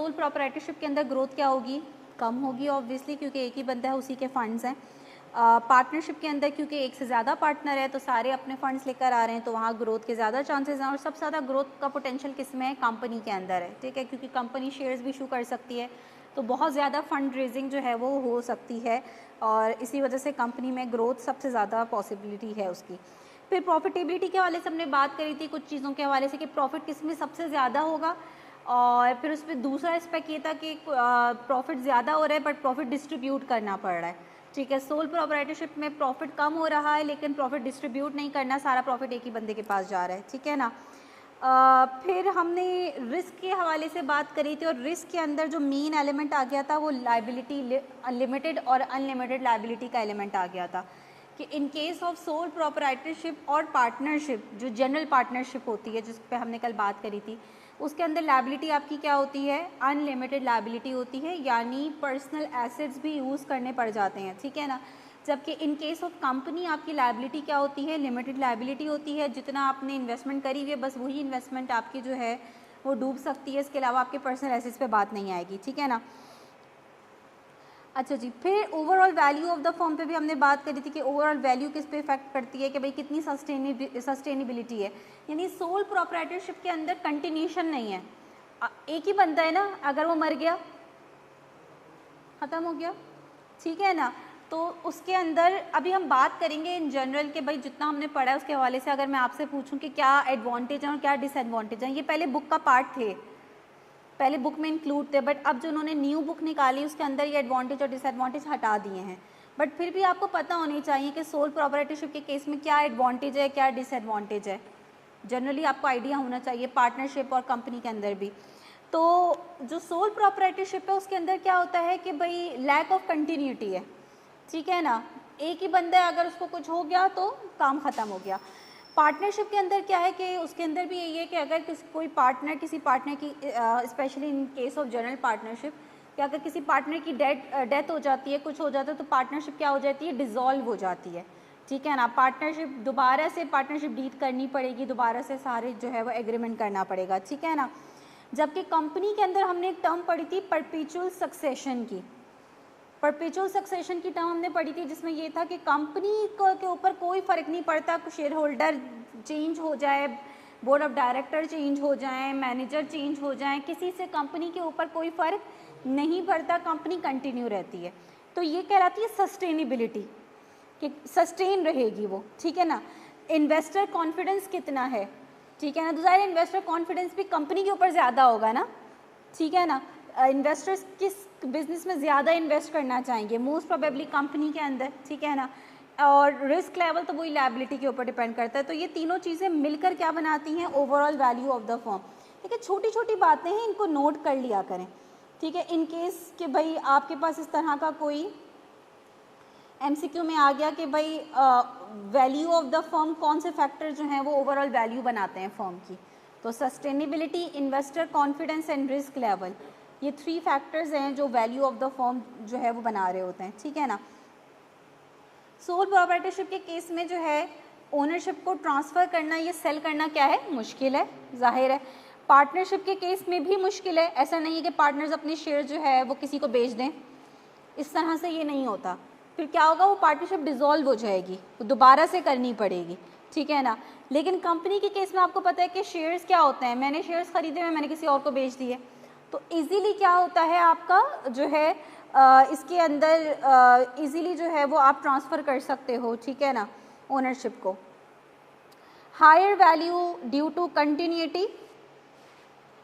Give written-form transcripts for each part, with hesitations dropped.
Sole proprietorship के अंदर growth क्या होगी, कम होगी ऑब्वियसली, क्योंकि एक ही बंदा है, उसी के फंड्स हैं। पार्टनरशिप के अंदर क्योंकि एक से ज़्यादा पार्टनर है तो सारे अपने फंड्स लेकर आ रहे हैं, तो वहाँ ग्रोथ के ज़्यादा चांसेस हैं। और सबसे ज़्यादा ग्रोथ का पोटेंशियल किस में है, कंपनी के अंदर है, ठीक है, क्योंकि कंपनी शेयर्स भी इशू कर सकती है, तो बहुत ज़्यादा फंड रेजिंग जो है वो हो सकती है, और इसी वजह से कंपनी में ग्रोथ सबसे ज़्यादा पॉसिबिलिटी है उसकी। फिर प्रॉफिटेबिलिटी के हवाले से हमने बात करी थी कुछ चीज़ों के हवाले से कि प्रॉफिट किस में सबसे ज़्यादा होगा, और फिर उस पर दूसरा एस्पेक्ट ये था कि प्रॉफिट ज़्यादा हो रहा है बट प्रॉफिट डिस्ट्रीब्यूट करना पड़ रहा है, ठीक है। सोल प्रोप्राइटरशिप में प्रॉफिट कम हो रहा है लेकिन प्रॉफिट डिस्ट्रीब्यूट नहीं करना, सारा प्रॉफिट एक ही बंदे के पास जा रहा है, ठीक है ना। फिर हमने रिस्क के हवाले से बात करी थी, और रिस्क के अंदर जो मेन एलिमेंट आ गया था वो लाइबिलिटी, लिमिटेड और अनलिमिटेड लाइबिलिटी का एलिमेंट आ गया था, कि इन केस ऑफ सोल प्रोप्राइटरशिप और पार्टनरशिप, जो जनरल पार्टनरशिप होती है जिस पे हमने कल बात करी थी, उसके अंदर लाइबिलिटी आपकी क्या होती है, अनलिमिटेड लाइबिलिटी होती है, यानी पर्सनल एसेट्स भी यूज़ करने पड़ जाते हैं, ठीक है ना। जबकि इन केस ऑफ कंपनी आपकी लाइबिलिटी क्या होती है, लिमिटेड लाइबिलिटी होती है, जितना आपने इन्वेस्टमेंट करी हुई है बस वही इन्वेस्टमेंट आपकी जो है वो डूब सकती है, इसके अलावा आपके पर्सनल एसेट्स पे बात नहीं आएगी, ठीक है ना। अच्छा जी, फिर overall value of the firm पे भी हमने बात करी थी कि ओवरऑल वैल्यू किस पे इफेक्ट करती है, कि भाई कितनी सस्टेनेबिलिटी है, यानी सोल प्रोप्राइटरशिप के अंदर कंटिन्यूशन नहीं है, एक ही बंदा है ना, अगर वो मर गया ख़त्म हो गया, ठीक है ना। तो उसके अंदर अभी हम बात करेंगे इन जनरल के भाई जितना हमने पढ़ा है उसके हवाले से, अगर मैं आपसे पूछूं कि क्या एडवांटेज हैं और क्या डिसएडवांटेज हैं, ये पहले बुक का पार्ट थे, पहले बुक में इंक्लूड थे, बट अब जो उन्होंने न्यू बुक निकाली उसके अंदर ये एडवांटेज और डिसएडवांटेज हटा दिए हैं। बट फिर भी आपको पता होनी चाहिए कि सोल प्रोप्राइटरशिप के केस में क्या एडवांटेज है क्या डिसएडवांटेज है, जनरली आपको आइडिया होना चाहिए, पार्टनरशिप और कंपनी के अंदर भी। तो जो सोल प्रोप्राइटरशिप है उसके अंदर क्या होता है कि भाई लैक ऑफ कंटिन्यूटी है, ठीक है ना, एक ही बंदा है, अगर उसको कुछ हो गया तो काम ख़त्म हो गया। पार्टनरशिप के अंदर क्या है कि उसके अंदर भी यही है कि अगर कोई पार्टनर किसी पार्टनर की, specially in case of general partnership, कि अगर किसी पार्टनर की डेथ हो जाती है, कुछ हो जाता है, तो पार्टनरशिप क्या हो जाती है, डिज़ोल्व हो जाती है, ठीक है ना। पार्टनरशिप दोबारा से पार्टनरशिप डीड करनी पड़ेगी, दोबारा से सारे जो है वो एग्रीमेंट करना पड़ेगा, ठीक है ना। जबकि कंपनी के अंदर हमने एक टर्म पढ़ी थी परपेचुअल सक्सेशन की, परपेचुअल सक्सेशन की टर्म हमने पढ़ी थी, जिसमें ये था कि कंपनी के ऊपर कोई फ़र्क नहीं पड़ता, शेयर होल्डर चेंज हो जाए, बोर्ड ऑफ डायरेक्टर चेंज हो जाए, मैनेजर चेंज हो जाए, किसी से कंपनी के ऊपर कोई फ़र्क नहीं पड़ता, कंपनी कंटिन्यू रहती है। तो ये कहलाती है सस्टेनेबिलिटी, कि सस्टेन रहेगी वो, ठीक है ना। इन्वेस्टर कॉन्फिडेंस कितना है, ठीक है ना, तो ज़ाहिर इन्वेस्टर कॉन्फिडेंस भी कंपनी के ऊपर ज़्यादा होगा ना, ठीक है ना। इन्वेस्टर्स किस बिजनेस में ज़्यादा इन्वेस्ट करना चाहेंगे, मोस्ट प्रोबेबली कंपनी के अंदर, ठीक है ना। और रिस्क लेवल तो वही लायबिलिटी के ऊपर डिपेंड करता है। तो ये तीनों चीज़ें मिलकर क्या बनाती हैं, overall value of the firm. ठीक है, छोटी छोटी बातें हैं, इनको नोट कर लिया करें, ठीक है। इन केस कि भाई आपके पास इस तरह का कोई एमसीक्यू में आ गया कि भाई वैल्यू ऑफ द फर्म, कौन से फैक्टर जो हैं वो ओवरऑल वैल्यू बनाते हैं फर्म की, तो sustainability, investor confidence and risk level, ये 3 फैक्टर्स हैं जो वैल्यू ऑफ द फर्म जो है वो बना रहे होते हैं, ठीक है ना। सोल प्रोप्राइटरशिप के केस में जो है ओनरशिप को ट्रांसफ़र करना, ये सेल करना क्या है, मुश्किल है, जाहिर है। पार्टनरशिप के केस में भी मुश्किल है, ऐसा नहीं है कि पार्टनर्स अपने शेयर जो है वो किसी को बेच दें, इस तरह से ये नहीं होता। फिर क्या होगा, वो पार्टनरशिप डिज़ोल्व हो जाएगी, वो दोबारा से करनी पड़ेगी, ठीक है ना। लेकिन कंपनी के केस में आपको पता है कि शेयर्स क्या होते हैं, मैंने शेयर्स खरीदे हुए, मैंने किसी और को बेच दिए, तो इजीली क्या होता है आपका जो है इसके अंदर इजीली जो है वो आप ट्रांसफ़र कर सकते हो, ठीक है ना, ओनरशिप को। Higher value due to continuity,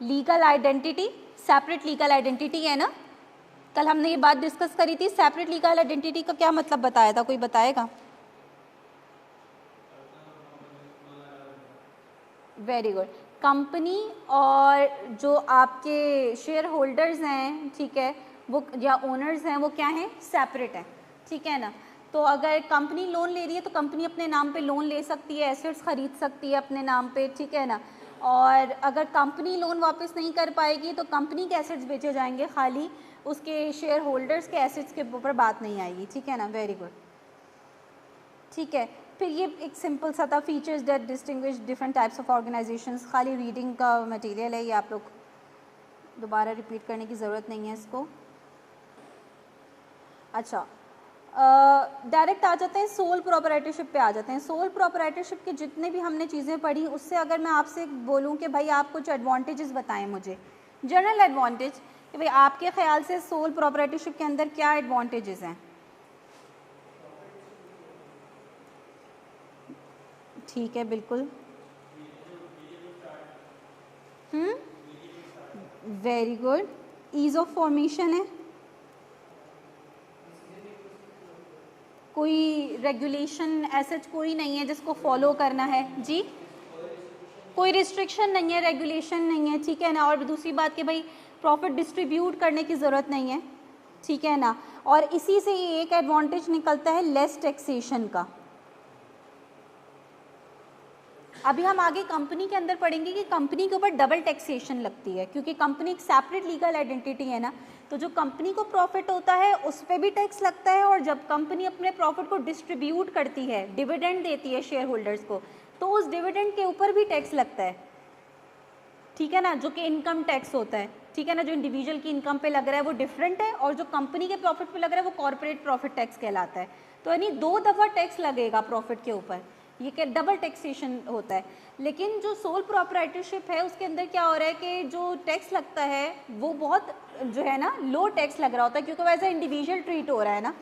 legal identity, separate legal identity है ना, कल हमने ये बात डिस्कस करी थी। सेपरेट लीगल आइडेंटिटी का क्या मतलब बताया था, कोई बताएगा? Very good. कंपनी और जो आपके शेयर होल्डर्स हैं, ठीक है, वो या ओनर्स हैं, वो क्या हैं, सेपरेट हैं, ठीक है ना। तो अगर कंपनी लोन ले रही है तो कंपनी अपने नाम पे लोन ले सकती है, एसेट्स खरीद सकती है अपने नाम पे, ठीक है ना। और अगर कंपनी लोन वापस नहीं कर पाएगी तो कंपनी के एसेट्स बेचे जाएंगे, खाली उसके शेयर होल्डर्स के एसेट्स के ऊपर बात नहीं आएगी, ठीक है ना। वेरी गुड, ठीक है। फिर ये एक सिंपल सा था, features that distinguish different types of organisations, खाली रीडिंग का मटेरियल है ये, आप लोग दोबारा रिपीट करने की ज़रूरत नहीं है इसको। अच्छा, डायरेक्ट आ जाते हैं सोल प्रोपराइटरशिप पे आ जाते हैं। सोल प्रोपराइटरशिप की जितने भी हमने चीज़ें पढ़ी उससे अगर मैं आपसे बोलूं कि भाई आप कुछ एडवांटेजेस बताएं मुझे, जनरल एडवांटेज कि भाई आपके ख्याल से सोल प्रोपराइटरशिप के अंदर क्या एडवांटेजेस हैं? ठीक है, बिल्कुल। Very good. Ease of formation है, कोई रेगुलेशन ऐसा कोई नहीं है जिसको फॉलो करना है जी, कोई रिस्ट्रिक्शन नहीं है, रेगुलेशन नहीं है, ठीक है ना। और दूसरी बात कि भाई प्रॉफिट डिस्ट्रीब्यूट करने की ज़रूरत नहीं है, ठीक है ना। और इसी से ये एक एडवांटेज निकलता है लेस टैक्सेशन का। अभी हम आगे कंपनी के अंदर पढ़ेंगे कि कंपनी के ऊपर डबल टैक्सेशन लगती है, क्योंकि कंपनी एक सेपरेट लीगल आइडेंटिटी है ना, तो जो कंपनी को प्रॉफिट होता है उस पर भी टैक्स लगता है, और जब कंपनी अपने प्रॉफिट को डिस्ट्रीब्यूट करती है, डिविडेंड देती है शेयर होल्डर्स को, तो उस डिविडेंड के ऊपर भी टैक्स लगता है, ठीक है ना, जो कि इनकम टैक्स होता है, ठीक है ना। जो इंडिविजुअल की इनकम पे लग रहा है वो डिफरेंट है, और जो कंपनी के प्रॉफिट पे लग रहा है वो कॉर्पोरेट प्रॉफिट टैक्स कहलाता है। तो यानी 2 दफ़ा टैक्स लगेगा प्रॉफिट के ऊपर, ये क्या डबल टैक्सेशन होता है। लेकिन जो सोल प्रोपराइटरशिप है उसके अंदर क्या हो रहा है कि जो टैक्स लगता है वो बहुत जो है ना लो टैक्स लग रहा होता है, क्योंकि वैसे इंडिविजुअल ट्रीट हो रहा है ना,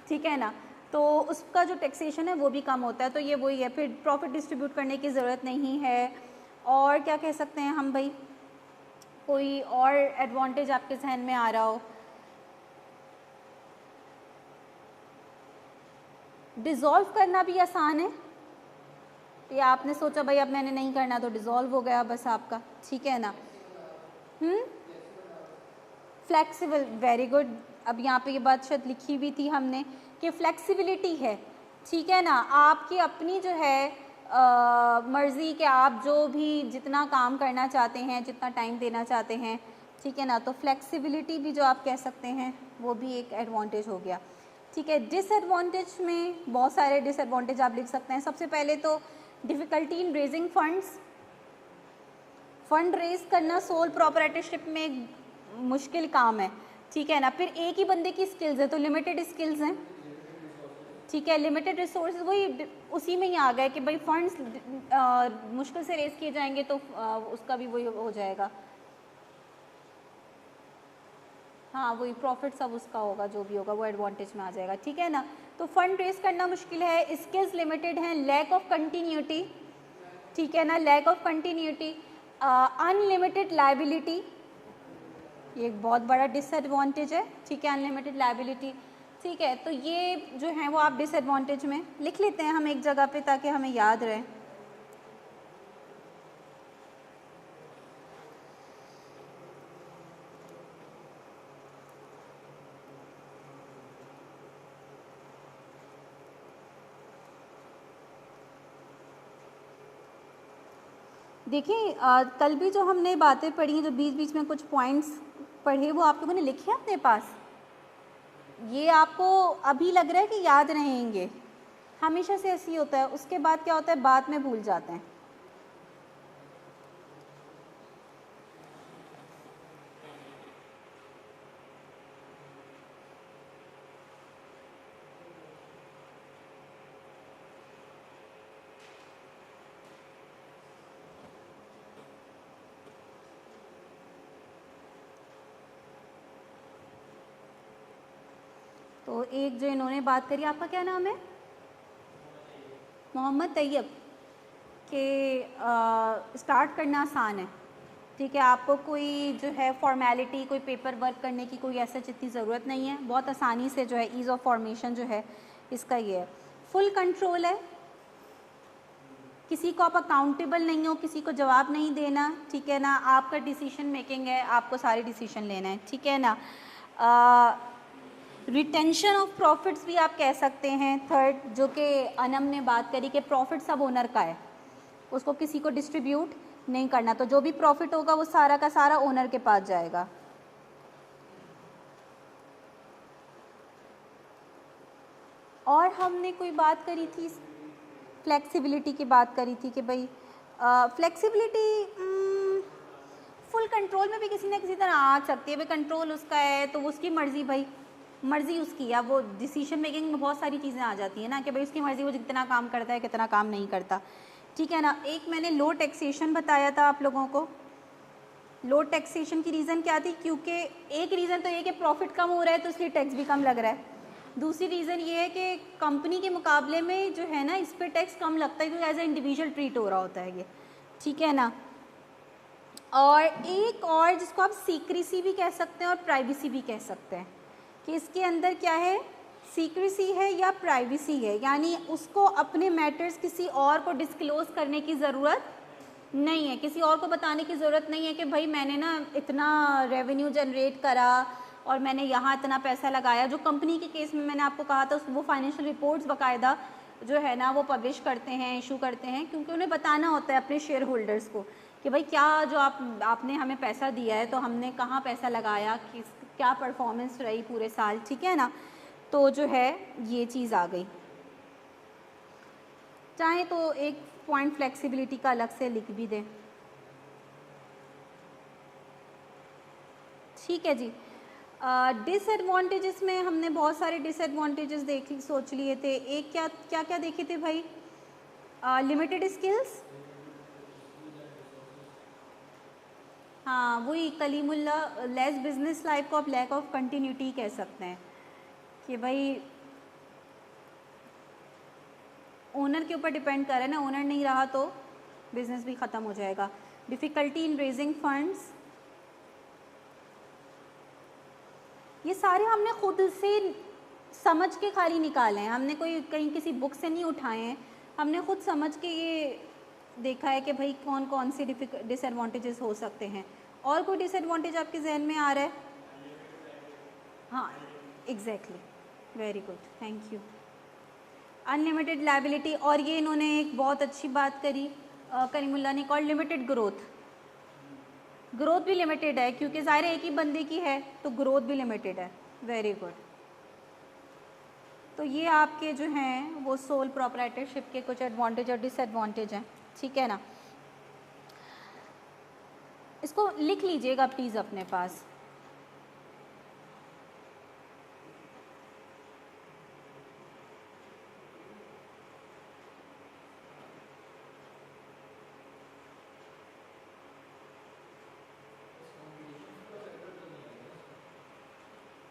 ठीक है ना, तो उसका जो टैक्सेशन है वो भी कम होता है। तो ये वही है, फिर प्रॉफिट डिस्ट्रीब्यूट करने की ज़रूरत नहीं है। और क्या कह सकते हैं हम भाई, कोई और एडवांटेज आपके जहन में आ रहा हो? डिज़ोल्व करना भी आसान है, या आपने सोचा भाई अब मैंने नहीं करना तो डिज़ोल्व हो गया बस आपका, ठीक है ना। Flexible, very good. अब यहाँ पे ये बात शायद लिखी भी थी हमने कि फ्लेक्सिबिलिटी है, ठीक है ना, आपकी अपनी जो है मर्ज़ी कि आप जो भी जितना काम करना चाहते हैं, जितना टाइम देना चाहते हैं, ठीक है ना। तो फ्लेक्सिबिलिटी भी जो आप कह सकते हैं वो भी एक एडवांटेज हो गया, ठीक है। डिसएडवांटेज में बहुत सारे डिसएडवांटेज आप लिख सकते हैं। सबसे पहले तो difficulty in raising funds, fund raise करना सोल प्रोपराइटरशिप में एक मुश्किल काम है, ठीक है ना। फिर एक ही बंदे की स्किल्स है तो लिमिटेड स्किल्स हैं, ठीक है, लिमिटेड रिसोर्सेज, वही उसी में ही आ गए कि भाई फंड्स मुश्किल से रेज किए जाएंगे तो उसका भी वही हो जाएगा, हाँ वही प्रॉफिट सब उसका होगा, जो भी होगा वो एडवांटेज में आ जाएगा, ठीक है ना। तो फंड रेज करना मुश्किल है, स्किल्स लिमिटेड हैं, लैक ऑफ कंटिन्यूटी, ठीक है ना, lack of continuity, unlimited liability, ये एक बहुत बड़ा डिसएडवांटेज है, ठीक है, अनलिमिटेड लाइबिलिटी, ठीक है। तो ये जो है वो आप डिसएडवांटेज में लिख लेते हैं हम एक जगह पे ताकि हमें याद रहे। देखिए कल भी जो हमने बातें पढ़ी, जो बीच बीच में कुछ पॉइंट्स पढ़े, वो आप लोगों ने लिखे अपने पास? ये आपको अभी लग रहा है कि याद रहेंगे, हमेशा से ऐसे ही होता है, उसके बाद क्या होता है बाद में भूल जाते हैं। तो एक जो इन्होंने बात करी, आपका क्या नाम है? मोहम्मद तैयब, के स्टार्ट करना आसान है, ठीक है, आपको कोई जो है फॉर्मेलिटी, कोई पेपर वर्क करने की कोई ऐसा इतनी ज़रूरत नहीं है, बहुत आसानी से जो है ईज़ ऑफ फॉर्मेशन जो है इसका ये है। फुल कंट्रोल है, किसी को आप अकाउंटेबल नहीं हो, किसी को जवाब नहीं देना, ठीक है ना, आपका डिसीजन मेकिंग है, आपको सारे डिसीजन लेना है, ठीक है ना। रिटेंशन ऑफ प्रॉफिट्स भी आप कह सकते हैं। थर्ड, जो कि अनम ने बात करी कि प्रॉफिट सब ओनर का है, उसको किसी को डिस्ट्रीब्यूट नहीं करना, तो जो भी प्रॉफिट होगा वो सारा का सारा ओनर के पास जाएगा। और हमने कोई बात करी थी, फ्लेक्सिबिलिटी की बात करी थी कि भाई फ्लेक्सिबिलिटी फुल कंट्रोल में भी किसी ना किसी तरह आ सकती है, भाई कंट्रोल उसका है तो उसकी मर्ज़ी, भाई मर्ज़ी उसकी है, वो डिसीजन मेकिंग में बहुत सारी चीज़ें आ जाती हैं ना कि भाई उसकी मर्ज़ी, वो कितना काम करता है कितना काम नहीं करता, ठीक है ना। एक मैंने लो टैक्सेशन बताया था आप लोगों को। लो टैक्सेशन की रीज़न क्या थी, क्योंकि एक रीज़न तो ये कि प्रॉफिट कम हो रहा है तो इसलिए टैक्स भी कम लग रहा है। दूसरी रीज़न ये है कि कंपनी के मुकाबले में जो है ना इस पर टैक्स कम लगता है क्योंकि एज ए इंडिविजुअल ट्रीट हो रहा होता है ये, ठीक है ना। और एक और जिसको आप सीक्रेसी भी कह सकते हैं और प्राइवेसी भी कह सकते हैं कि इसके अंदर क्या है, सीक्रेसी है या प्राइवेसी है, यानी उसको अपने मैटर्स किसी और को डिस्क्लोज़ करने की ज़रूरत नहीं है, किसी और को बताने की ज़रूरत नहीं है कि भाई मैंने ना इतना रेवेन्यू जनरेट करा और मैंने यहाँ इतना पैसा लगाया। जो कंपनी के केस में मैंने आपको कहा था वो फाइनेंशियल रिपोर्ट्स बाकायदा जो है ना वो पब्लिश करते हैं, इशू करते हैं, क्योंकि उन्हें बताना होता है अपने शेयर होल्डर्स को कि भाई क्या जो आपने हमें पैसा दिया है तो हमने कहाँ पैसा लगाया, किस क्या परफॉर्मेंस रही पूरे साल, ठीक है ना। तो जो है ये चीज़ आ गई। चाहे तो एक पॉइंट फ्लेक्सिबिलिटी का अलग से लिख भी दें, ठीक है जी। डिसएडवांटेजेस में हमने बहुत सारे डिसएडवांटेजेस सोच लिए थे। एक क्या क्या क्या देखे थे भाई, लिमिटेड स्किल्स, हाँ वही कलीमुल्ला, लेस बिजनेस लाइफ को आप लैक ऑफ कंटिन्यूटी कह सकते हैं कि भाई ओनर के ऊपर डिपेंड कर रहा है ना, ओनर नहीं रहा तो बिजनेस भी ख़त्म हो जाएगा। डिफ़िकल्टी इन रेजिंग फंड्स, ये सारे हमने खुद से समझ के खाली निकाले हैं, हमने कोई कहीं किसी बुक से नहीं उठाए हैं, हमने खुद समझ के ये देखा है कि भाई कौन कौन से डिसएडवांटेजेस हो सकते हैं। और कोई डिसएडवांटेज आपके जहन में आ रहा है? हाँ exactly, very good, thank you. Unlimited liability, और ये इन्होंने एक बहुत अच्छी बात करी करीमुल्लाह ने, कॉल लिमिटेड ग्रोथ, ग्रोथ भी लिमिटेड है क्योंकि ज़ाहिर एक ही बंदे की है तो ग्रोथ भी लिमिटेड है, वेरी गुड। तो ये आपके जो हैं वो सोल प्रोप्राइटरशिप के कुछ एडवांटेज और डिसएडवांटेज हैं, ठीक है ना। इसको लिख लीजिएगा प्लीज़ अपने पास।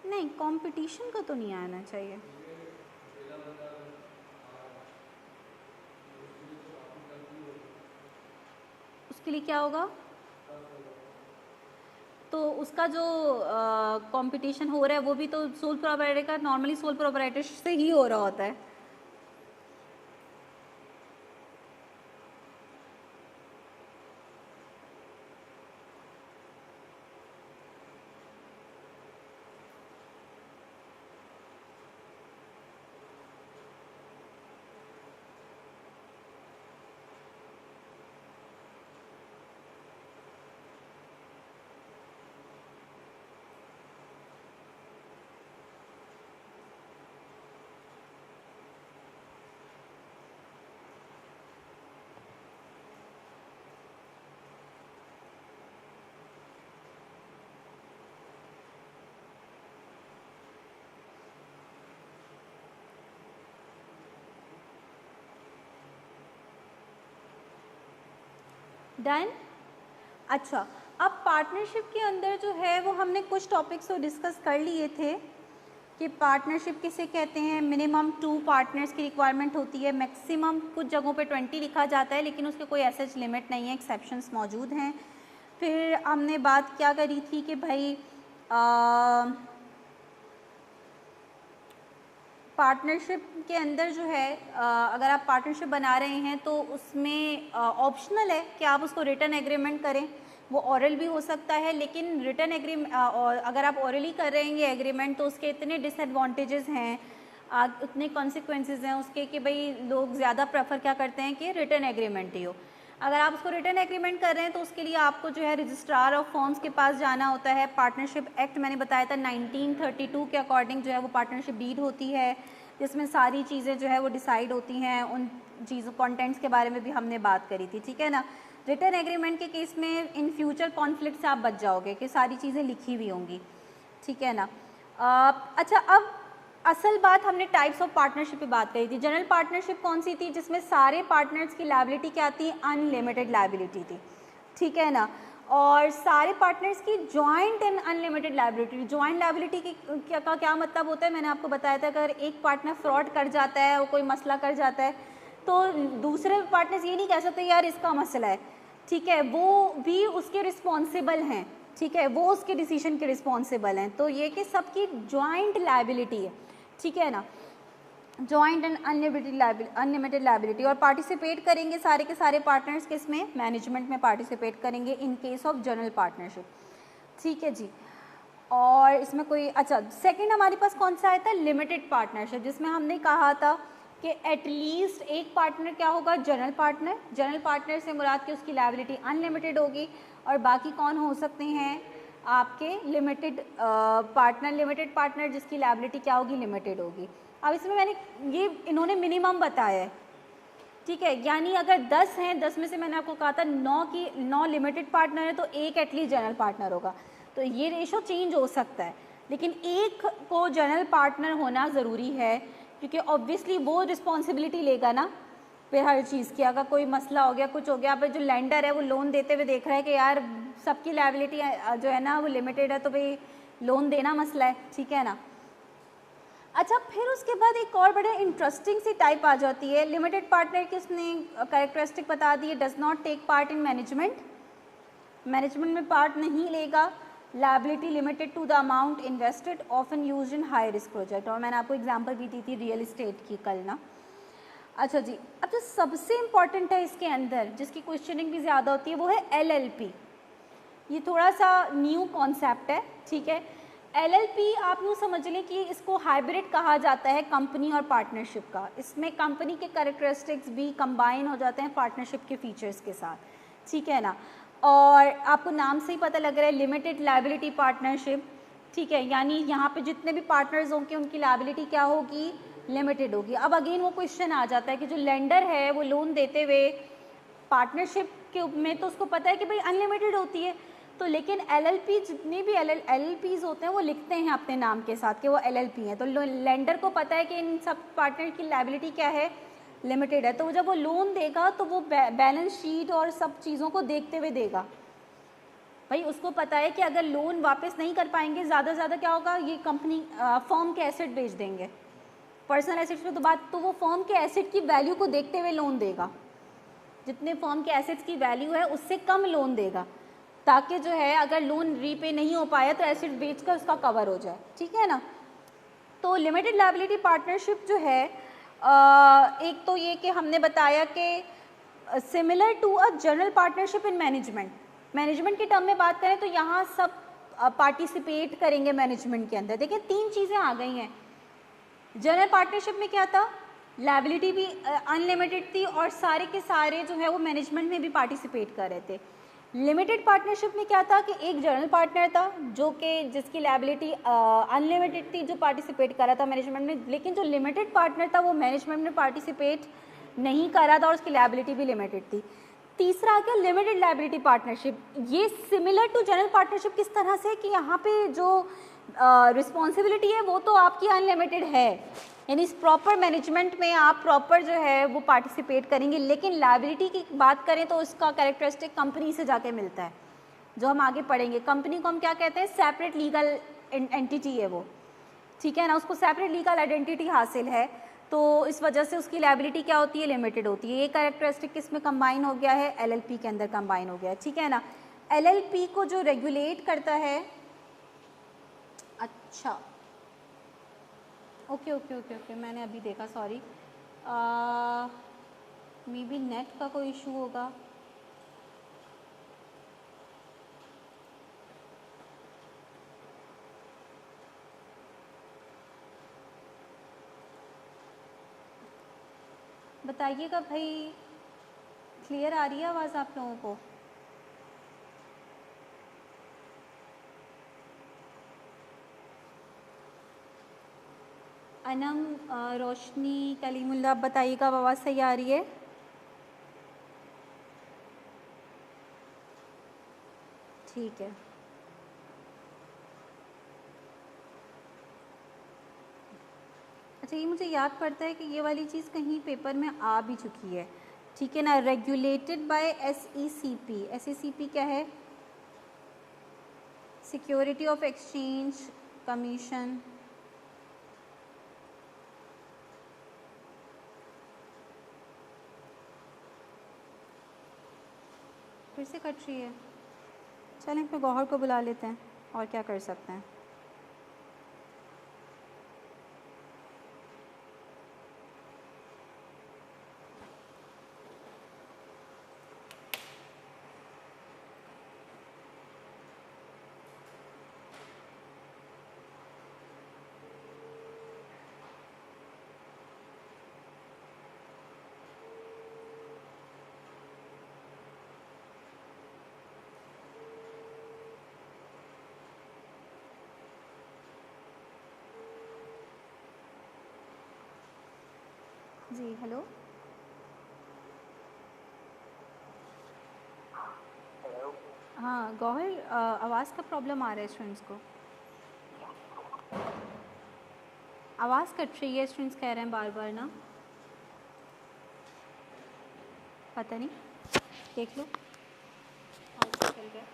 नहीं, कंपटीशन का तो नहीं आना चाहिए। उसके लिए क्या होगा, तो उसका जो कंपटीशन हो रहा है वो भी तो सोल प्रोप्राइटर का, नॉर्मली सोल प्रोप्राइटर से ही हो रहा होता है। डन। अच्छा, अब पार्टनरशिप के अंदर जो है वो हमने कुछ टॉपिक्स तो डिस्कस कर लिए थे कि पार्टनरशिप किसे कहते हैं। मिनिमम 2 पार्टनर्स की रिक्वायरमेंट होती है, मैक्सिमम कुछ जगहों पे 20 लिखा जाता है लेकिन उसके कोई ऐसा लिमिट नहीं है, एक्सेप्शंस मौजूद हैं। फिर हमने बात क्या करी थी कि भाई पार्टनरशिप के अंदर जो है अगर आप पार्टनरशिप बना रहे हैं तो उसमें ऑप्शनल है कि आप उसको रिटन एग्रीमेंट करें, वो ऑरल भी हो सकता है, लेकिन रिटन एग्रीमेंट अगर आप ऑरली कर रहे हैं ये एग्रीमेंट तो उसके इतने डिसएडवांटेजेस हैं, उतने कॉन्सिक्वेंसेस हैं उसके कि भाई लोग ज़्यादा प्रेफर क्या करते हैं कि रिटन एग्रीमेंट ही हो। अगर आप उसको रिटन एग्रीमेंट कर रहे हैं तो उसके लिए आपको जो है रजिस्ट्रार ऑफ फर्म्स के पास जाना होता है। पार्टनरशिप एक्ट मैंने बताया था 1932 के अकॉर्डिंग जो है वो पार्टनरशिप डीड होती है, जिसमें सारी चीज़ें जो है वो डिसाइड होती हैं। उन चीज़ों कंटेंट्स के बारे में भी हमने बात करी थी, ठीक है ना। रिटर्न एग्रीमेंट के केस में इन फ्यूचर कॉन्फ्लिक्ट से आप बच जाओगे कि सारी चीज़ें लिखी हुई होंगी, ठीक है ना। अच्छा, अब असल बात, हमने टाइप्स ऑफ पार्टनरशिप पे बात करी थी। जनरल पार्टनरशिप कौन सी थी? जिसमें सारे पार्टनर्स की लायबिलिटी क्या थी? अनलिमिटेड लायबिलिटी थी, ठीक है ना। और सारे पार्टनर्स की joint and unlimited liability. Joint liability की क्या मतलब होता है? मैंने आपको बताया था, अगर एक पार्टनर फ्रॉड कर जाता है, वो कोई मसला कर जाता है, तो दूसरे पार्टनर्स ये नहीं कह सकते यार इसका मसला है, ठीक है, वो भी उसके रिस्पॉन्सिबल हैं, ठीक है, वो उसके डिसीजन के रिस्पॉन्सिबल हैं। तो ये कि सबकी जॉइंट लायबिलिटी है, ठीक है ना, जॉइंट एंड अनलिमिटेड लायबिलिटी। और पार्टिसिपेट करेंगे सारे के सारे पार्टनर्स किसमें? मैनेजमेंट में पार्टिसिपेट करेंगे इन केस ऑफ जनरल पार्टनरशिप, ठीक है जी। और इसमें कोई, अच्छा, सेकंड हमारे पास कौन सा आया था? लिमिटेड पार्टनरशिप, जिसमें हमने कहा था कि एटलीस्ट एक पार्टनर क्या होगा? General partner. जनरल पार्टनर से मुराद कि उसकी लायबिलिटी अनलिमिटेड होगी, और बाकी कौन हो सकते हैं? आपके लिमिटेड पार्टनर। लिमिटेड पार्टनर जिसकी लायबिलिटी क्या होगी? लिमिटेड होगी। अब इसमें मैंने ये इन्होंने मिनिमम बताया है, ठीक है, यानी अगर 10 हैं, 10 में से मैंने आपको कहा था 9 लिमिटेड पार्टनर है, तो एक एटलीस्ट जनरल पार्टनर होगा। तो ये रेशो चेंज हो सकता है, लेकिन एक को जनरल पार्टनर होना ज़रूरी है, क्योंकि ऑब्वियसली वो रिस्पॉन्सिबिलिटी लेगा ना फिर हर चीज़ की। अगर कोई मसला हो गया, कुछ हो गया, अब जो लेंडर है वो लोन देते हुए देख रहा है कि यार सबकी लायबिलिटी जो है ना वो लिमिटेड है, तो भाई लोन देना मसला है, ठीक है ना। अच्छा, फिर उसके बाद एक और बड़े इंटरेस्टिंग सी टाइप आ जाती है लिमिटेड पार्टनर की। उसने कैरेक्टरिस्टिक बता दी है, does not take part in management, management में पार्ट नहीं लेगा, liability limited to the amount invested, often used in high risk project. और मैंने आपको एग्जांपल भी दी थी रियल एस्टेट की कल ना। अच्छा जी, अब जो सबसे इम्पॉर्टेंट है इसके अंदर, जिसकी क्वेश्चनिंग भी ज़्यादा होती है, वो है LLP। ये थोड़ा सा न्यू कॉन्सेप्ट है, ठीक है। LLP आप यूँ समझ लें कि इसको हाइब्रिड कहा जाता है कंपनी और पार्टनरशिप का। इसमें कंपनी के कैरेक्टरिस्टिक्स भी कंबाइन हो जाते हैं पार्टनरशिप के फीचर्स के साथ, ठीक है ना। और आपको नाम से ही पता लग रहा है लिमिटेड लायबिलिटी पार्टनरशिप, ठीक है, यानी यहाँ पे जितने भी पार्टनर्स होंगे उनकी लायबिलिटी क्या होगी? लिमिटेड होगी। अब अगेन वो क्वेश्चन आ जाता है कि जो लेंडर है वो लोन देते हुए पार्टनरशिप के में तो उसको पता है कि भाई अनलिमिटेड होती है, तो लेकिन LLP जितने भी LLPs होते हैं वो लिखते हैं अपने नाम के साथ कि वो LLP हैं। तो लेंडर को पता है कि इन सब पार्टनर की लायबिलिटी क्या है? लिमिटेड है। तो जब वो लोन देगा तो वो बैलेंस शीट और सब चीज़ों को देखते हुए देगा। भाई उसको पता है कि अगर लोन वापस नहीं कर पाएंगे, ज़्यादा से ज़्यादा क्या होगा? ये कंपनी फर्म के एसेट बेच देंगे। पर्सनल एसेट्स में तो बात, तो वो फर्म के एसेट की वैल्यू को देखते हुए लोन देगा, जितने फर्म के एसेट्स की वैल्यू है उससे कम लोन देगा, ताकि जो है अगर लोन रीपे नहीं हो पाया तो एसेट बेचकर उसका कवर हो जाए, ठीक है ना। तो लिमिटेड लायबिलिटी पार्टनरशिप जो है, एक तो ये कि हमने बताया कि similar to a general partnership in management. Management के टर्म में बात करें तो यहाँ सब पार्टिसिपेट करेंगे मैनेजमेंट के अंदर। देखिए 3 चीज़ें आ गई हैं। जनरल पार्टनरशिप में क्या था? लायबिलिटी भी अनलिमिटेड थी और सारे के सारे जो है वो मैनेजमेंट में भी पार्टिसिपेट कर रहे थे। लिमिटेड पार्टनरशिप में क्या था कि एक जनरल पार्टनर था जो कि जिसकी लायबिलिटी अनलिमिटेड थी, जो पार्टिसिपेट कर रहा था मैनेजमेंट में, लेकिन जो लिमिटेड पार्टनर था वो मैनेजमेंट में पार्टिसिपेट नहीं कर रहा था और उसकी लायबिलिटी भी लिमिटेड थी। तीसरा आ गया लिमिटेड लायबिलिटी पार्टनरशिप। ये सिमिलर टू जनरल पार्टनरशिप किस तरह से कि यहाँ पे जो रिस्पॉन्सिबिलिटी है वो तो आपकी अनलिमिटेड है, यानी इस प्रॉपर मैनेजमेंट में आप प्रॉपर जो है वो पार्टिसिपेट करेंगे, लेकिन लायबिलिटी की बात करें तो उसका कैरेक्टरिस्टिक कंपनी से जाके मिलता है, जो हम आगे पढ़ेंगे। कंपनी को हम क्या कहते हैं? सेपरेट लीगल एंटिटी है वो, ठीक है ना, उसको सेपरेट लीगल आइडेंटिटी हासिल है, तो इस वजह से उसकी लायबिलिटी क्या होती है? लिमिटेड होती है। ये कैरेक्टरिस्टिक किस में कंबाइन हो गया है? LLP के अंदर कंबाइन हो गया है, ठीक है ना। LLP को जो रेगुलेट करता है, अच्छा ओके ओके ओके ओके, मैंने अभी देखा, सॉरी, मे बी नेट का कोई इशू होगा। बताइएगा भाई, क्लियर आ रही है आवाज़ आप लोगों को? अनम, रोशनी, कलीमुल्ला, आप बताइएगा आवाज़ सही आ रही है? ठीक है। अच्छा, ये मुझे याद पड़ता है कि ये वाली चीज़ कहीं पेपर में आ भी चुकी है, ठीक है ना। Regulated by SECP। SECP क्या है? Security of exchange commission. फिर से कट रही है। चलें फिर गौहर को बुला लेते हैं, और क्या कर सकते हैं। जी हेलो। हाँ गौहर, आवाज़ का प्रॉब्लम आ रहा है स्टूडेंट्स को, आवाज़ कट रही है, स्टूडेंट्स कह रहे हैं बार बार ना, पता नहीं, देख लो और क्या चल रहा है।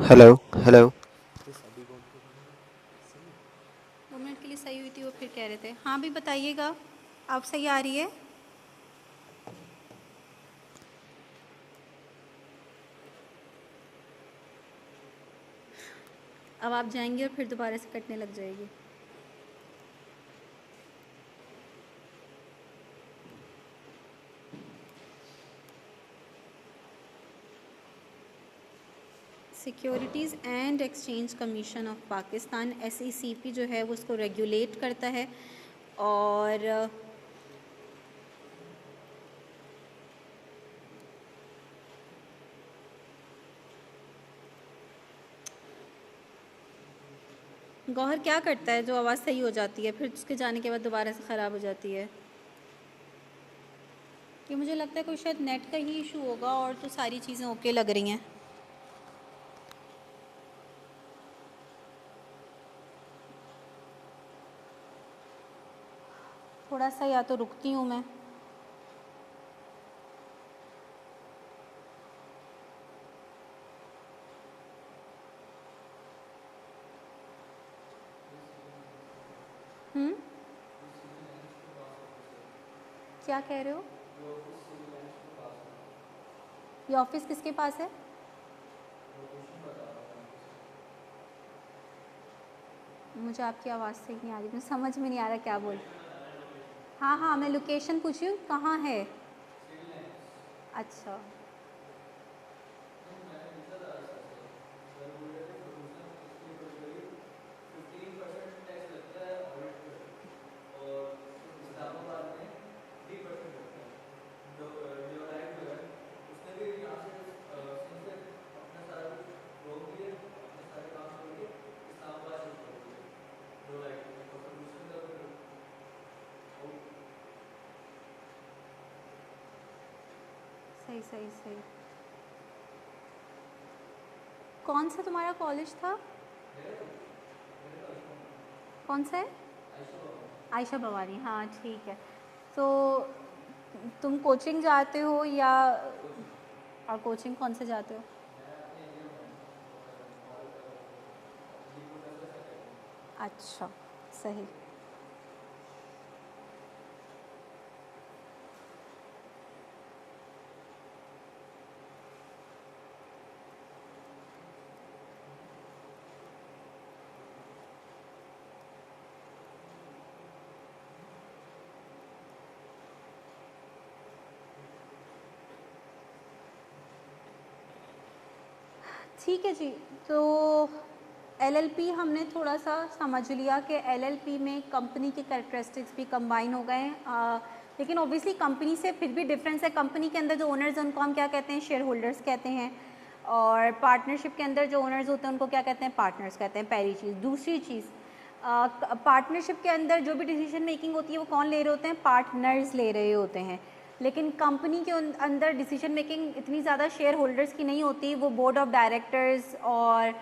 Hello hello. 2 मिनट के लिए सही हुई थी, वो फिर कह रहे थे। हाँ भी बताइएगा, अब सही आ रही है? अब आप जाएंगे और फिर दोबारा से कटने लग जाएगी। Securities and exchange commission of Pakistan SECP जो है वो उसको रेगुलेट करता है। और गौहर क्या करता है जो आवाज़ सही हो जाती है फिर उसके जाने के बाद दोबारा से ख़राब हो जाती है? कि मुझे लगता है कोई शायद नेट का ही इशू होगा, और तो सारी चीज़ें ओके लग रही हैं। थोड़ा सा या तो रुकती हूँ मैं। क्या कह रहे हो? ये ऑफिस किसके पास है? मुझे आपकी आवाज़ सही नहीं आ रही, मुझे समझ में नहीं आ रहा क्या बोल। हाँ हाँ, मैं लोकेशन पूछी हूँ, कहाँ है? अच्छा। सही सही सही। कौन सा तुम्हारा कॉलेज था? कौन सा है? आयशा भवानी, हाँ ठीक है। तो तुम कोचिंग जाते हो या, और कोचिंग कौन से जाते हो? अच्छा, सही। ठीक है जी। तो LLP हमने थोड़ा सा समझ लिया कि LLP में कंपनी के कैरेक्टरिस्टिक्स भी कंबाइन हो गए हैं, लेकिन ऑब्वियसली कंपनी से फिर भी डिफरेंस है। कंपनी के अंदर जो ओनर्स हैं उनको हम क्या कहते हैं? शेयर होल्डर्स कहते हैं। और पार्टनरशिप के अंदर जो ओनर्स होते हैं उनको क्या कहते हैं, पार्टनर्स कहते हैं, पहली चीज़। दूसरी चीज़, पार्टनरशिप के अंदर जो भी डिसीजन मेकिंग होती है वो कौन ले रहे होते हैं, पार्टनर्स ले रहे होते हैं। लेकिन कंपनी के अंदर डिसीजन मेकिंग इतनी ज़्यादा शेयर होल्डर्स की नहीं होती, वो बोर्ड ऑफ डायरेक्टर्स और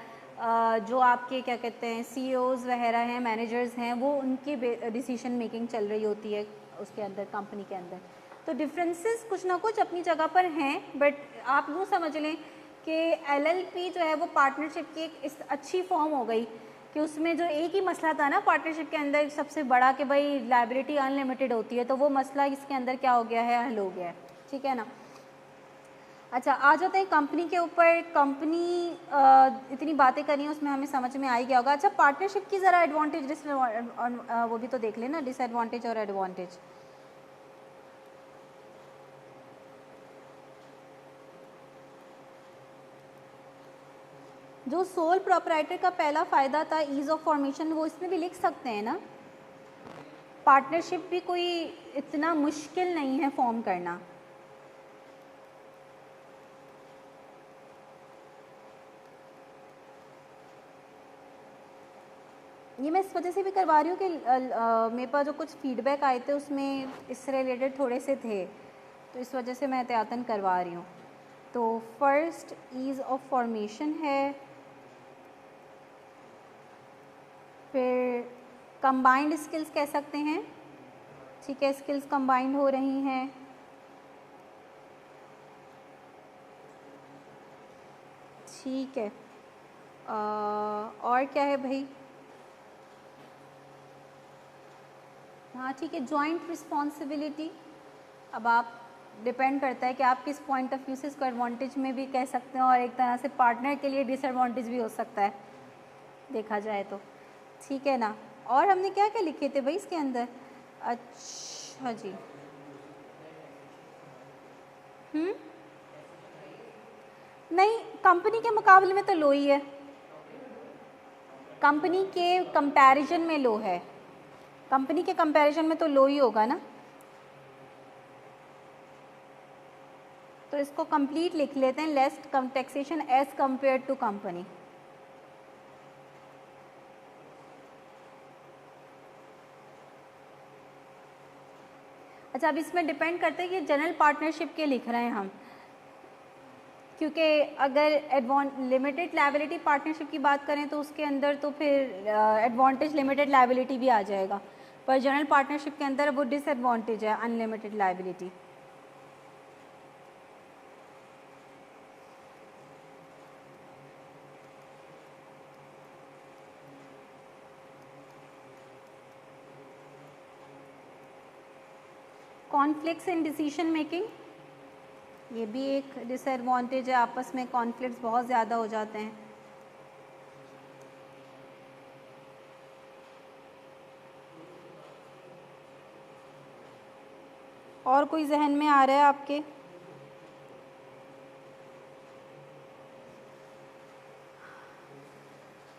जो आपके क्या कहते हैं सीईओज़ वगैरह हैं, मैनेजर्स हैं, वो उनकी डिसीजन मेकिंग चल रही होती है उसके अंदर, कंपनी के अंदर। तो डिफरेंसेस कुछ ना कुछ अपनी जगह पर हैं, बट आप यूँ समझ लें कि एलएलपी जो है वो पार्टनरशिप की एक अच्छी फॉर्म हो गई कि उसमें जो एक ही मसला था ना पार्टनरशिप के अंदर सबसे बड़ा कि भाई लायबिलिटी अनलिमिटेड होती है, तो वो मसला इसके अंदर क्या हो गया है, हल हो गया है। ठीक है ना। अच्छा, आ जाते हैं कंपनी के ऊपर। कंपनी इतनी बातें करी हैं उसमें हमें समझ में आ ही गया होगा। अच्छा, पार्टनरशिप की ज़रा एडवांटेज वो भी तो देख लेना, डिसएडवांटेज और एडवांटेज। जो सोल प्रोपराइटर का पहला फ़ायदा था ईज़ ऑफ फॉर्मेशन, वो इसमें भी लिख सकते हैं ना। पार्टनरशिप भी कोई इतना मुश्किल नहीं है फॉर्म करना। ये मैं इस वजह से भी करवा रही हूँ कि मेरे पास जो कुछ फीडबैक आए थे उसमें इससे रिलेटेड थोड़े से थे, तो इस वजह से मैं एहतियातन करवा रही हूँ। तो फर्स्ट ईज़ ऑफ फॉर्मेशन है, फिर कंबाइंड स्किल्स कह सकते हैं। ठीक है, स्किल्स कंबाइंड हो रही हैं। ठीक है, और क्या है भाई, हाँ ठीक है, जॉइंट रिस्पॉन्सिबिलिटी। अब आप डिपेंड करता है कि आप किस पॉइंट ऑफ व्यू से इसको एडवांटेज में भी कह सकते हैं और एक तरह से पार्टनर के लिए डिसएडवांटेज भी हो सकता है देखा जाए तो। ठीक है ना। और हमने क्या क्या लिखे थे भाई इसके अंदर। अच्छा जी, नहीं, कंपनी के मुकाबले में तो लो ही है, कंपनी के कंपैरिजन में लो है, कंपनी के कंपैरिजन में तो लो ही होगा ना। तो इसको कंप्लीट लिख लेते हैं, less taxation as compare to company. अच्छा, अब इसमें डिपेंड करता है कि जनरल पार्टनरशिप के लिख रहे हैं हम, क्योंकि अगर लिमिटेड लायबिलिटी पार्टनरशिप की बात करें तो उसके अंदर तो फिर एडवांटेज लिमिटेड लायबिलिटी भी आ जाएगा, पर जनरल पार्टनरशिप के अंदर वो डिसएडवांटेज है unlimited liability. Conflicts in decision making, ये भी एक डिसएडवांटेज है, आपस में कॉन्फ्लिक्ट्स बहुत ज़्यादा हो जाते हैं। और कोई जहन में आ रहा है आपके।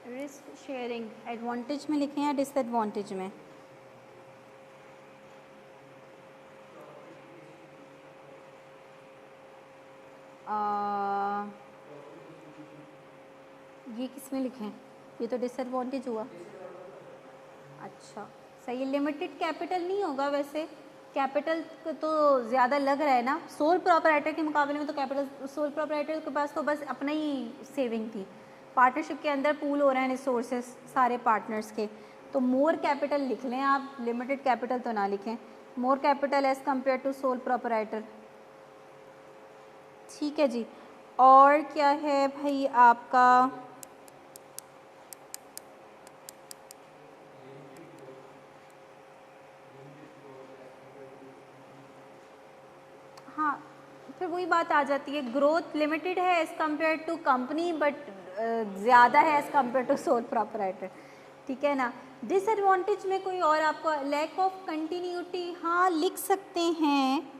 रिस्क शेयरिंग एडवांटेज में लिखे या डिसएडवांटेज में। ये किस में लिखें, ये तो डिसएडवांटेज हुआ। अच्छा सही, लिमिटेड कैपिटल नहीं होगा वैसे, कैपिटल तो ज़्यादा लग रहा है ना सोल प्रोपराइटर के मुकाबले में, तो कैपिटल सोल प्रोपराइटर के पास तो बस अपना ही सेविंग थी। पार्टनरशिप के अंदर पूल हो रहे हैं रिसोर्सेज सारे पार्टनर्स के, तो मोर कैपिटल लिख लें आप, लिमिटेड कैपिटल तो ना लिखें, more capital as compare to sole proprietor. ठीक है जी। और क्या है भाई आपका, हाँ फिर वही बात आ जाती है, ग्रोथ लिमिटेड है as compare to company, but ज़्यादा है as compare to sole proprietor. ठीक है ना। डिसएडवांटेज में कोई और आपको, लैक ऑफ कंटिन्यूटी, हाँ लिख सकते हैं,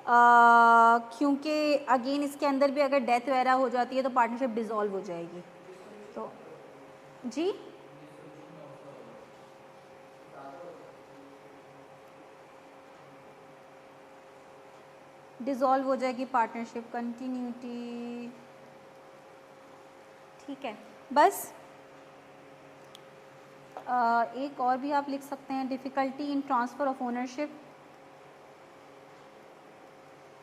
क्योंकि अगेन इसके अंदर भी अगर डेथ वगैरह हो जाती है तो पार्टनरशिप डिज़ोल्व हो जाएगी। तो जी डिज़ोल्व हो जाएगी पार्टनरशिप, कंटिन्यूटी ठीक है, बस एक और भी आप लिख सकते हैं, difficulty in transfer of ownership.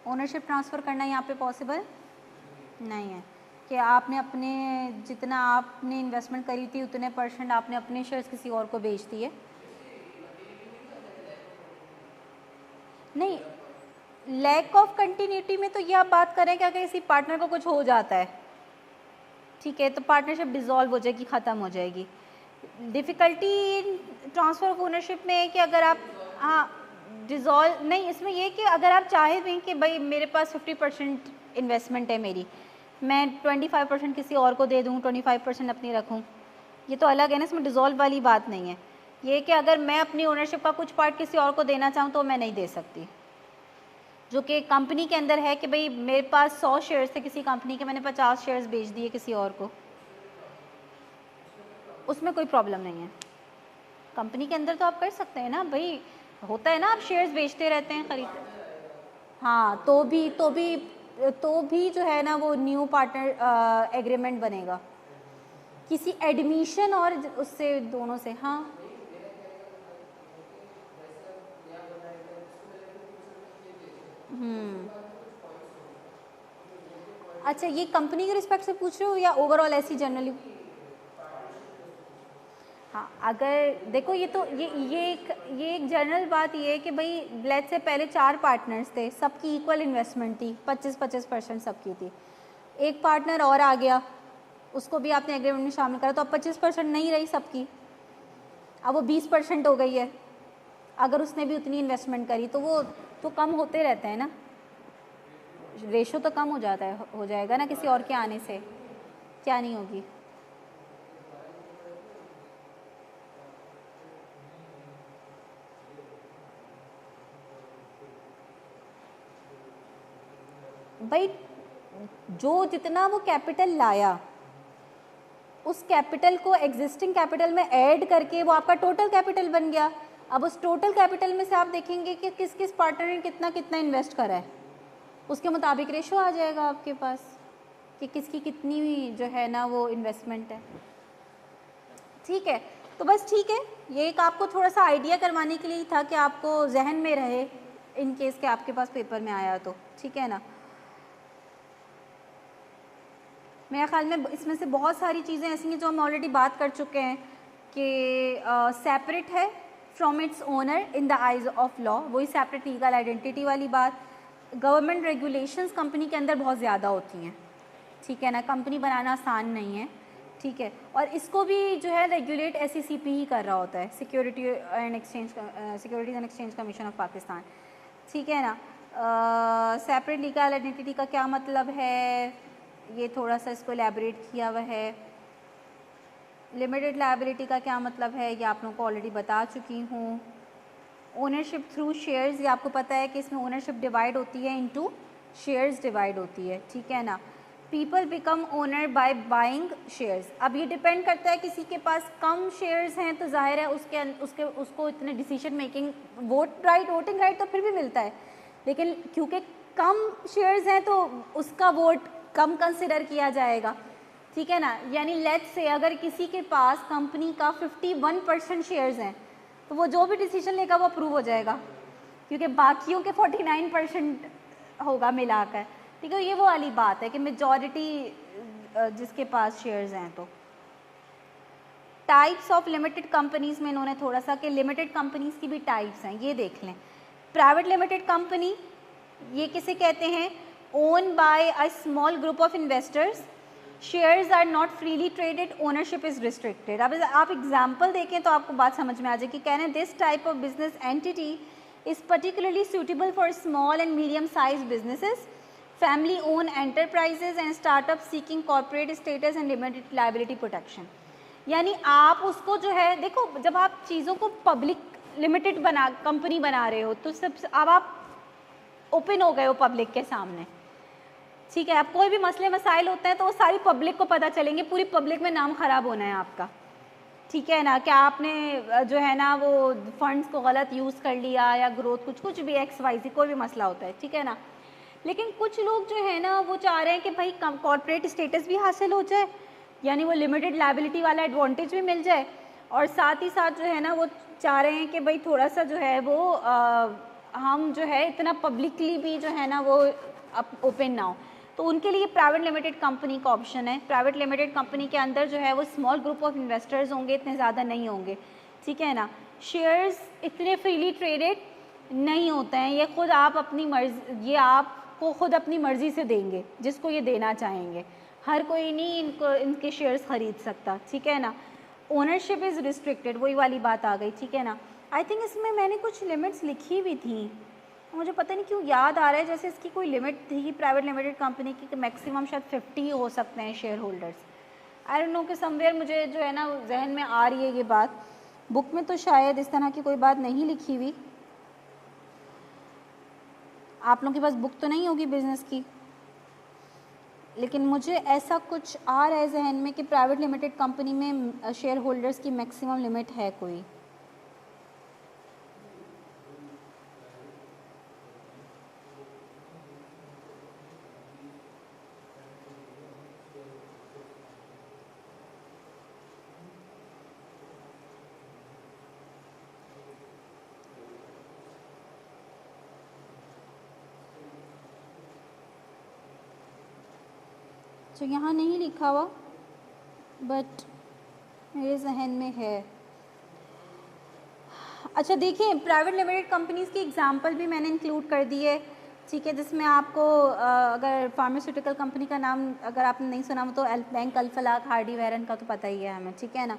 Ownership transfer करना यहाँ पे पॉसिबल नहीं है कि आपने अपने जितना आपने इन्वेस्टमेंट करी थी उतने % आपने अपने शेयर्स किसी और को बेच दिए। नहीं, लैक ऑफ कंटिन्यूटी में तो ये आप बात करें कि अगर किसी पार्टनर को कुछ हो जाता है, ठीक है, तो पार्टनरशिप डिसॉल्व हो जाएगी, ख़त्म हो जाएगी। डिफ़िकल्टी ट्रांसफ़र ऑफ ओनरशिप में है कि अगर आप, हाँ, डिसॉल्व नहीं, इसमें ये कि अगर आप चाहे भी कि भाई मेरे पास 50% इन्वेस्टमेंट है मेरी, मैं 25% किसी और को दे दूँ, 25% अपनी रखूँ, ये तो अलग है ना, इसमें डिसॉल्व वाली बात नहीं है। ये कि अगर मैं अपनी ओनरशिप का कुछ पार्ट किसी और को देना चाहूँ तो मैं नहीं दे सकती, जो कि कंपनी के अंदर है कि भाई मेरे पास 100 शेयर्स थे किसी कंपनी के, मैंने 50 शेयर्स बेच दिए किसी और को, उसमें कोई प्रॉब्लम नहीं है। कंपनी के अंदर तो आप कर सकते हैं ना भाई, होता है ना, आप शेयर्स बेचते रहते हैं, खरीदते, हाँ, तो भी जो है ना वो न्यू पार्टनर एग्रीमेंट बनेगा किसी एडमिशन और उससे दोनों से। हाँ, अच्छा, ये कंपनी के रिस्पेक्ट से पूछ रहे हो या ओवरऑल ऐसी जनरली? हाँ, अगर देखो ये तो ये एक जनरल बात ये है कि भाई लेट्स से पहले 4 पार्टनर्स थे, सबकी इक्वल इन्वेस्टमेंट थी, 25% सबकी थी। एक पार्टनर और आ गया, उसको भी आपने एग्रीमेंट में शामिल करा, तो अब 25% नहीं रही सबकी, अब वो 20% हो गई है। अगर उसने भी उतनी इन्वेस्टमेंट करी तो वो तो कम होते रहते हैं ना, रेशो तो कम हो जाता है, हो जाएगा ना किसी और के आने से, क्या नहीं होगी। भाई जो जितना वो कैपिटल लाया उस कैपिटल को एग्जिस्टिंग कैपिटल में ऐड करके वो आपका टोटल कैपिटल बन गया। अब उस टोटल कैपिटल में से आप देखेंगे कि किस किस पार्टनर ने कितना कितना इन्वेस्ट करा है, उसके मुताबिक रेशो आ जाएगा आपके पास कि किसकी कितनी जो है ना वो इन्वेस्टमेंट है। ठीक है, तो बस ठीक है, ये एक आपको थोड़ा सा आइडिया करवाने के लिए था कि आपको जहन में रहे इन केस के आपके पास पेपर में आया तो, ठीक है ना। मेरे ख्याल में इसमें से बहुत सारी चीज़ें ऐसी हैं जो हम ऑलरेडी बात कर चुके हैं कि सेपरेट है from its owner in the eyes of law, वही सेपरेट लीगल आइडेंटिटी वाली बात। गवर्नमेंट रेगुलेशंस कंपनी के अंदर बहुत ज़्यादा होती हैं, ठीक है ना, कंपनी बनाना आसान नहीं है, ठीक है, और इसको भी जो है रेगुलेट SECP ही कर रहा होता है, securities and exchange commission of Pakistan, ठीक है ना। सेपरेट लीगल आइडेंटिटी का क्या मतलब है, ये थोड़ा सा इसको एलैबोरेट किया हुआ है। लिमिटेड लायबिलिटी का क्या मतलब है ये आप लोगों को ऑलरेडी बता चुकी हूँ। ओनरशिप थ्रू शेयर्स, ये आपको पता है कि इसमें ओनरशिप डिवाइड होती है इनटू शेयर्स डिवाइड होती है, ठीक है ना। People become owner by buying shares, अब ये डिपेंड करता है किसी के पास कम शेयर्स हैं तो जाहिर है उसको इतने डिसीजन मेकिंग वोटिंग राइट तो फिर भी मिलता है, लेकिन क्योंकि कम शेयर्स हैं तो उसका वोट कम कंसिडर किया जाएगा, ठीक है ना। यानी लेट्स से अगर किसी के पास कंपनी का 51% शेयर्स हैं तो वो जो भी डिसीजन लेगा वो अप्रूव हो जाएगा, क्योंकि बाकियों के 49% होगा मिलाकर, ठीक है। ये वो वाली बात है कि मेजॉरिटी जिसके पास शेयर्स हैं। तो टाइप्स ऑफ लिमिटेड कंपनीज़ में इन्होंने थोड़ा सा कि लिमिटेड कंपनीज़ की भी टाइप्स हैं, ये देख लें। प्राइवेट लिमिटेड कंपनी, ये किसे कहते हैं, own by a small group of investors, shares are not freely traded, ownership is restricted. अब आप एग्जाम्पल देखें तो आपको बात समझ में आ जाएगी। कहने this type of business entity is particularly suitable for small and medium size businesses, family own enterprises and startup seeking corporate status and limited liability protection. यानी आप उसको जो है, देखो जब आप चीज़ों को पब्लिक लिमिटेड कंपनी बना रहे हो तो सब अब आप ओपन हो गए हो पब्लिक के सामने, ठीक है। अब कोई भी मसले मसाइल होते हैं तो वो सारी पब्लिक को पता चलेंगे, पूरी पब्लिक में नाम ख़राब होना है आपका, ठीक है ना। क्या आपने जो है ना वो फंड्स को गलत यूज़ कर लिया या ग्रोथ कुछ भी XYZ कोई भी मसला होता है, ठीक है ना। लेकिन कुछ लोग जो है ना वो चाह रहे हैं कि भाई कॉर्पोरेट स्टेटस भी हासिल हो जाए यानी वो लिमिटेड लायबिलिटी वाला एडवांटेज भी मिल जाए और साथ ही साथ जो है ना वो चाह रहे हैं कि भाई थोड़ा सा जो है वो हम जो है इतना पब्लिकली भी जो है ना वो ओपन ना हो, तो उनके लिए प्राइवेट लिमिटेड कंपनी का ऑप्शन है। प्राइवेट लिमिटेड कंपनी के अंदर जो है वो स्मॉल ग्रुप ऑफ इन्वेस्टर्स होंगे, इतने ज़्यादा नहीं होंगे, ठीक है ना। शेयर्स इतने फ्रीली ट्रेडेड नहीं होते हैं, ये खुद आप अपनी मर्जी, ये आपको खुद अपनी मर्ज़ी से देंगे जिसको ये देना चाहेंगे, हर कोई नहीं इनको इनके शेयर्स ख़रीद सकता, ठीक है ना। ओनरशिप इज़ रिस्ट्रिक्टेड, वही वाली बात आ गई, ठीक है ना। आई थिंक इसमें मैंने कुछ लिमिट्स लिखी हुई थी, मुझे पता नहीं क्यों याद आ रहा है जैसे इसकी कोई लिमिट थी प्राइवेट लिमिटेड कंपनी की कि मैक्सिमम शायद 50 हो सकते हैं share holders. I don't know कि समवेयर मुझे जो है ना जहन में आ रही है ये बात, बुक में तो शायद इस तरह की कोई बात नहीं लिखी हुई। आप लोगों के पास बुक तो नहीं होगी बिज़नेस की, लेकिन मुझे ऐसा कुछ आ रहा है जहन में कि प्राइवेट लिमिटेड कंपनी में शेयर होल्डर्स की मैक्सिमम लिमिट है कोई। तो यहाँ नहीं लिखा हुआ बट मेरे जहन में है। अच्छा देखिए, प्राइवेट लिमिटेड कंपनीज़ की एग्जांपल भी मैंने इंक्लूड कर दी है, ठीक है, जिसमें आपको अगर फार्मास्यूटिकल कंपनी का नाम अगर आपने नहीं सुना हो तो बैंक अल्फलाक हार्डी वेरन का तो पता ही है हमें, ठीक है ना।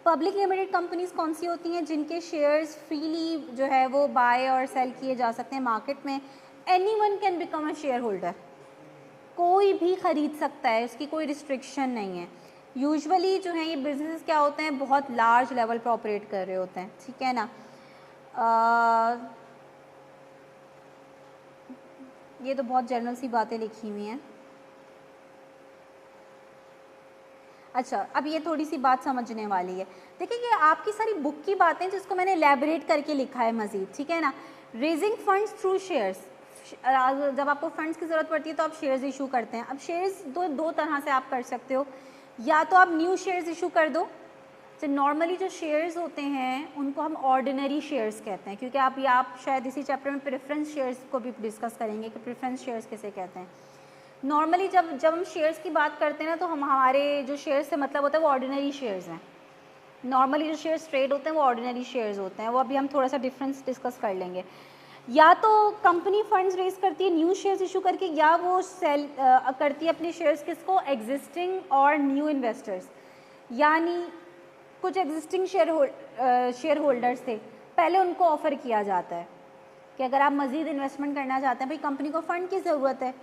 पब्लिक लिमिटेड कंपनीज़ कौन सी होती हैं? जिनके शेयर्स फ्रीली जो है वो बाय और सेल किए जा सकते हैं मार्केट में। Anyone can become a share holder, कोई भी ख़रीद सकता है, इसकी कोई रिस्ट्रिक्शन नहीं है। यूजुअली जो है ये बिजनेस क्या होते हैं, बहुत लार्ज लेवल पर ऑपरेट कर रहे होते हैं, ठीक है ना। ये तो बहुत जनरल सी बातें लिखी हुई हैं। अच्छा, अब ये थोड़ी सी बात समझने वाली है। देखिए ये आपकी सारी बुक की बातें जिसको मैंने एलैबोरेट करके लिखा है मज़ीद, ठीक है ना। रेजिंग फंड्स थ्रू शेयर्स, जब आपको फंड्स की ज़रूरत पड़ती है तो आप शेयर्स इशू करते हैं। अब शेयर्स दो तरह से आप कर सकते हो, या तो आप न्यू शेयर्स इशू कर दो। तो नॉर्मली जो शेयर्स होते हैं उनको हम ऑर्डिनरी शेयर्स कहते हैं, क्योंकि आप शायद इसी चैप्टर में प्रेफरेंस शेयर्स को भी डिस्कस करेंगे कि प्रेफरेंस शेयर्स किसे कहते हैं। नॉर्मली जब हम शेयर्स की बात करते हैं ना तो हमारे जो शेयर्स से मतलब होता है वो ऑर्डिनरी शेयर्स हैं। नॉर्मली जो शेयर्स ट्रेड होते हैं वो ऑर्डिनरी शेयर्स होते हैं, वो अभी हम थोड़ा सा डिफरेंस डिस्कस कर लेंगे। या तो कंपनी फंड्स रेज करती है न्यू शेयर्स इशू करके, या वो सेल करती है अपने शेयर्स किसको, एग्जिस्टिंग और न्यू इन्वेस्टर्स। यानी कुछ एग्जिस्टिंग शेयर होल्डर्स थे, पहले उनको ऑफ़र किया जाता है कि अगर आप मज़ीद इन्वेस्टमेंट करना चाहते हैं, भाई कंपनी को फ़ंड की ज़रूरत है,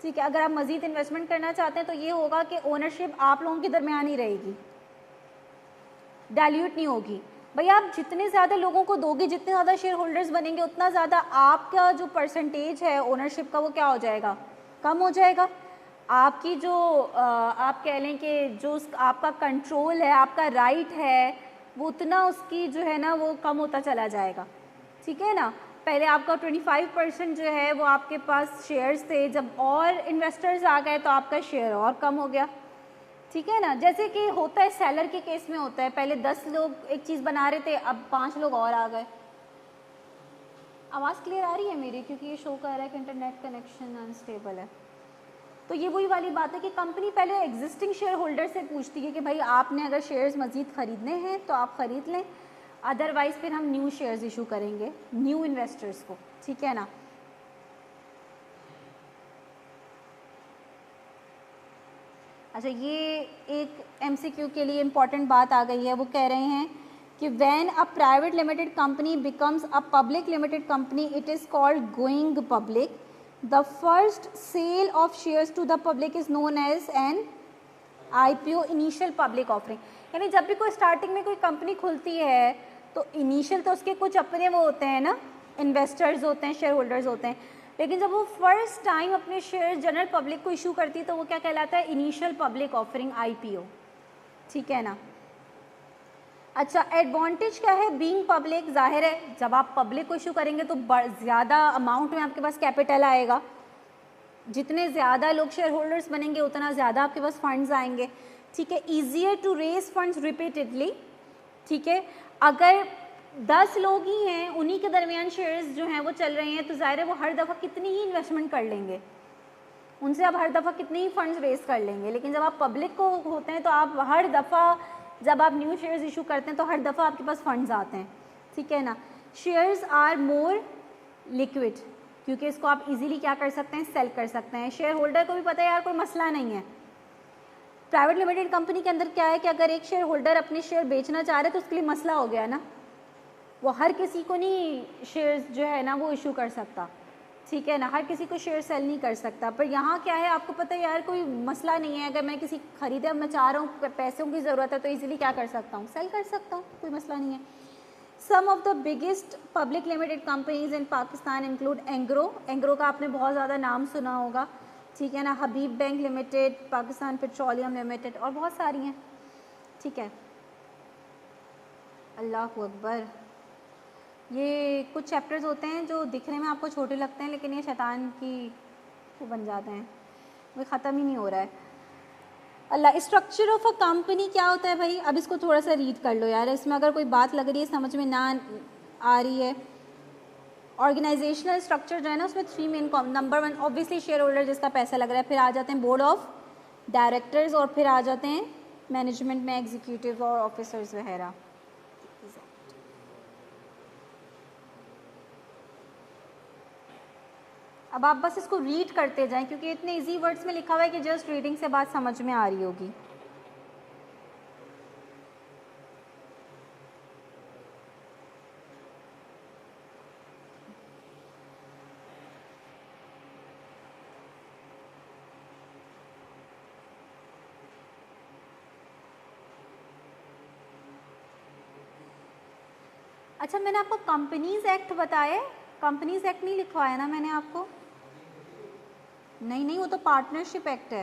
ठीक है, अगर आप मज़ीद इन्वेस्टमेंट करना चाहते हैं तो ये होगा कि ओनरशिप आप लोगों के दरमियान ही रहेगी, डाइल्यूट नहीं होगी। भाई आप जितने ज़्यादा लोगों को दोगे, जितने ज़्यादा शेयर होल्डर्स बनेंगे, उतना ज़्यादा आपका जो परसेंटेज है ओनरशिप का वो क्या हो जाएगा, कम हो जाएगा। आपकी जो आप कह लें कि जो आपका कंट्रोल है, आपका राइट है, वो उतना उसकी जो है ना वो कम होता चला जाएगा, ठीक है ना। पहले आपका 25% जो है वो आपके पास शेयर्स थे, जब और इन्वेस्टर्स आ गए तो आपका शेयर और कम हो गया, ठीक है ना। जैसे कि होता है सेलर के केस में होता है, पहले 10 लोग एक चीज़ बना रहे थे, अब 5 लोग और आ गए। आवाज़ क्लियर आ रही है मेरी? क्योंकि ये शो कर रहा है कि इंटरनेट कनेक्शन अनस्टेबल है। तो ये वही वाली बात है कि कंपनी पहले एग्जिस्टिंग शेयर होल्डर से पूछती है कि भाई आपने अगर शेयर्स मज़ीद ख़रीदने हैं तो आप ख़रीद लें, अदरवाइज़ फिर हम न्यू शेयर्स इशू करेंगे न्यू इन्वेस्टर्स को, ठीक है ना। अच्छा, ये एक MCQ के लिए इम्पॉर्टेंट बात आ गई है, वो कह रहे हैं कि when a private limited company becomes a public limited company it is called going public. The first sale of shares to the public is known as an IPO, initial public offering। यानी जब भी कोई starting में कोई company खुलती है तो initial तो उसके कुछ अपने वो होते हैं ना, इन्वेस्टर्स होते हैं, शेयर होल्डर्स होते हैं, लेकिन जब वो फर्स्ट टाइम अपने शेयर जनरल पब्लिक को इशू करती है तो वो क्या कहलाता है, इनिशियल पब्लिक ऑफरिंग, IPO, ठीक है ना। अच्छा, एडवांटेज क्या है बीइंग पब्लिक? जाहिर है जब आप पब्लिक को इशू करेंगे तो ज़्यादा अमाउंट में आपके पास कैपिटल आएगा, जितने ज़्यादा लोग शेयर होल्डर्स बनेंगे उतना ज़्यादा आपके पास फंड्स आएंगे। ठीक है, easier to raise funds repeatedly, ठीक है। अगर 10 लोग ही हैं, उन्हीं के दरमियान शेयर्स जो हैं वो चल रहे हैं, तो ज़ाहिर है वो हर दफ़ा कितनी ही इन्वेस्टमेंट कर लेंगे, उनसे आप हर दफ़ा कितने ही फंड्स रेज कर लेंगे। लेकिन जब आप पब्लिक को होते हैं तो आप हर दफ़ा, जब आप न्यू शेयर्स इशू करते हैं तो हर दफ़ा आपके पास फंड्स आते हैं, ठीक है ना। शेयर्स आर मोर लिक्विड, क्योंकि इसको आप इजीली क्या कर सकते हैं, सेल कर सकते हैं। शेयर होल्डर को भी पता है यार कोई मसला नहीं है। प्राइवेट लिमिटेड कंपनी के अंदर क्या है कि अगर एक शेयर होल्डर अपने शेयर बेचना चाह रहे हैं तो उसके लिए मसला हो गया ना, वो हर किसी को नहीं शेयर्स जो है ना वो इशू कर सकता, ठीक है ना, हर किसी को शेयर सेल नहीं कर सकता। पर यहाँ क्या है, आपको पता है यार कोई मसला नहीं है, अगर मैं किसी खरीदे, मैं चाह रहा हूँ, पैसों की ज़रूरत है, तो इजीली क्या कर सकता हूँ, सेल कर सकता हूँ, कोई मसला नहीं है। Some of the biggest public limited companies in Pakistan include Engro, Engro का आपने बहुत ज़्यादा नाम सुना होगा, ठीक है ना, Habib bank limited, Pakistan petroleum limited और बहुत सारी हैं, ठीक है। अल्लाह अकबर। ये कुछ चैप्टर्स होते हैं जो दिखने में आपको छोटे लगते हैं, लेकिन ये शैतान की वो बन जाते हैं, वो ख़त्म ही नहीं हो रहा है। अल्लाह। स्ट्रक्चर ऑफ अ कंपनी क्या होता है भाई, अब इसको थोड़ा सा रीड कर लो यार, इसमें अगर कोई बात लग रही है समझ में ना आ रही है। ऑर्गेनाइजेशनल स्ट्रक्चर जो है ना, उसमें 3 main, number 1 obviously share holder जिसका पैसा लग रहा है, फिर आ जाते हैं बोर्ड ऑफ डायरेक्टर्स, और फिर आ जाते हैं मैनेजमेंट में एग्जीक्यूटिव और ऑफिसर्स वगैरह। अब आप बस इसको रीड करते जाएं, क्योंकि इतने इजी वर्ड्स में लिखा हुआ है कि जस्ट रीडिंग से बात समझ में आ रही होगी। अच्छा, मैंने आपको कंपनीज एक्ट बताया, कंपनीज एक्ट नहीं लिखवाया ना मैंने आपको? नहीं नहीं, वो तो पार्टनरशिप एक्ट है।